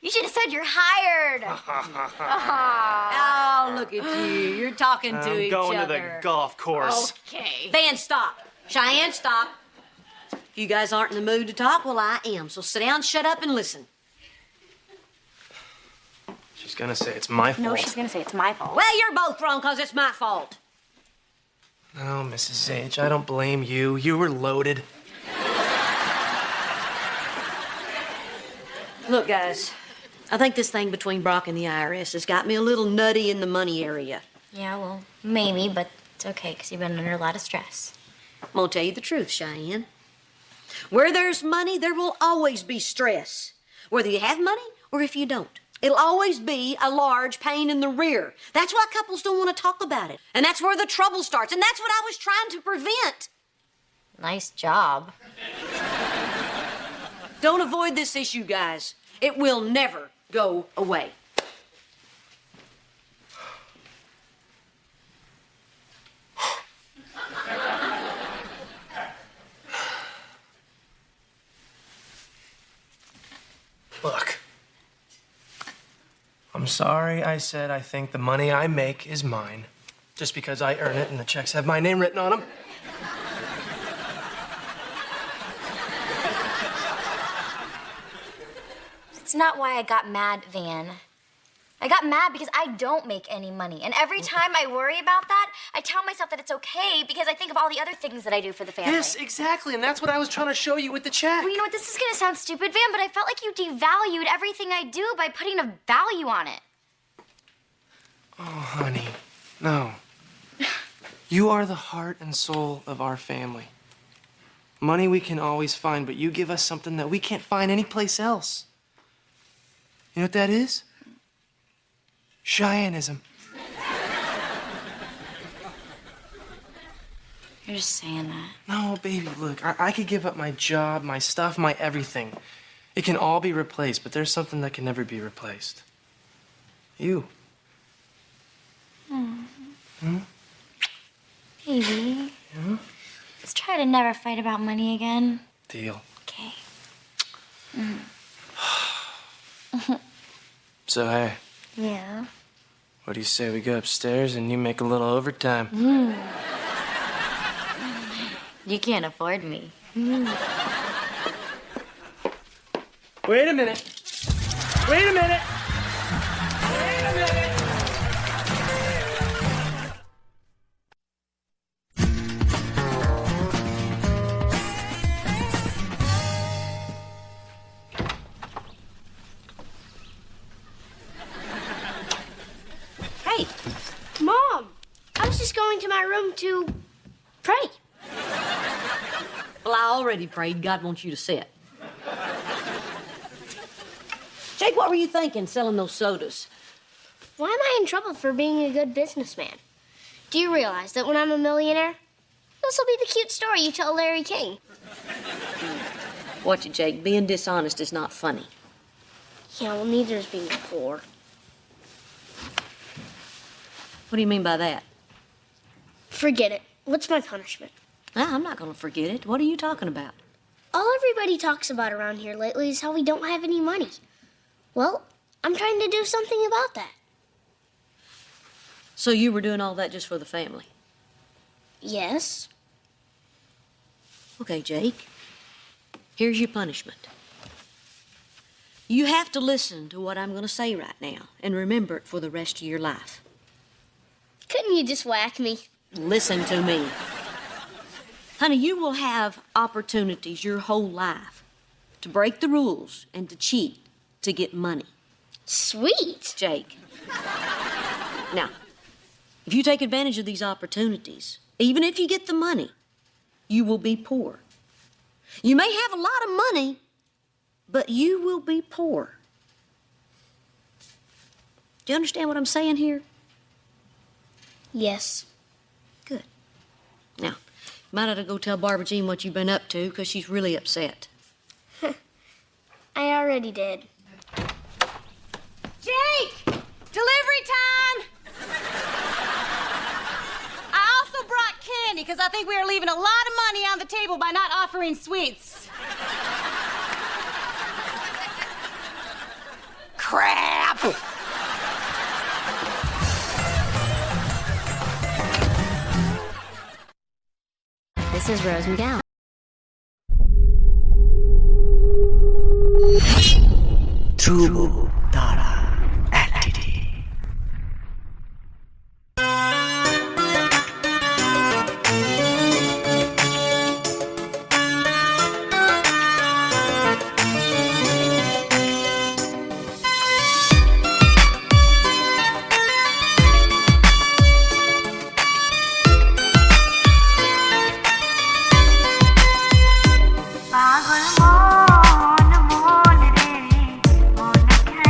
You should have said you're hired. Oh, look at you. You're talking to each other. I'm going to the golf course. Okay. Van, stop. Cheyenne, stop. If you guys aren't in the mood to talk, well, I am. So sit down, shut up, and listen. She's gonna say it's my fault. No, she's gonna say it's my fault. Well, you're both wrong, because it's my fault. No, Mrs. H, I don't blame you. You were loaded. Look, guys, I think this thing between Brock and the IRS has got me a little nutty in the money area. Yeah, well, maybe, but it's okay, because you've been under a lot of stress. I'm gonna tell you the truth, Cheyenne. Where there's money, there will always be stress. Whether you have money or if you don't. It'll always be a large pain in the rear. That's why couples don't want to talk about it. And that's where the trouble starts. And that's what I was trying to prevent. Nice job. Don't avoid this issue, guys. It will never go away. Look, I'm sorry I said I think the money I make is mine, just because I earn it and the checks have my name written on them. It's not why I got mad, Van. I got mad because I don't make any money. And every time I worry about that, I tell myself that it's okay because I think of all the other things that I do for the family. Yes, exactly, and that's what I was trying to show you with the check. Well, you know what? This is gonna sound stupid, Van, but I felt like you devalued everything I do by putting a value on it. Oh, honey, no. You are the heart and soul of our family. Money we can always find, but you give us something that we can't find anyplace else. You know what that is? Cheyenneism. You're just saying that. No, baby, look, I could give up my job, my stuff, my everything. It can all be replaced, but there's something that can never be replaced. You. Hmm? Baby. Yeah? Let's try to never fight about money again. Deal. Okay. So, hey, Yeah. what do you say we go upstairs and you make a little overtime? You can't afford me. Well, Wait a minute. Wait a minute. Wait a minute. Hey, Mom, I was just going to my room to pray. well, I already prayed. God wants you to sit. Jake, what were you thinking selling those sodas? Why am I in trouble for being a good businessman? Do you realize that when I'm a millionaire, this will be the cute story you tell Larry King? Watch it, Jake. Being dishonest is not funny. Yeah, well, neither is being poor. What do you mean by that? Forget it. What's my punishment? I'm not going to forget it. What are you talking about? All everybody talks about around here lately is how we don't have any money. Well, I'm trying to do something about that. So you were doing all that just for the family? Yes. Okay, Jake. Here's your punishment. You have to listen to what I'm going to say right now and remember it for the rest of your life. Couldn't you just whack me? Listen to me. Honey, you will have opportunities your whole life to break the rules and to cheat to get money. Sweet. Jake. Now, if you take advantage of these opportunities, even if you get the money, you will be poor. You may have a lot of money, but you will be poor. Do you understand what I'm saying here? Yes. Good. Now, you might have to go tell Barbara Jean what you've been up to, because she's really upset. I already did. Jake! Delivery time! I also brought candy because I think we are leaving a lot of money on the table by not offering sweets. Crap! This is Rose McGowan. True Dara Actity. पागल मोन मोन रे मोन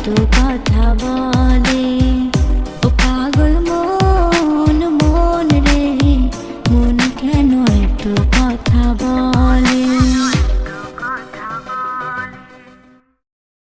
কত কথা বলে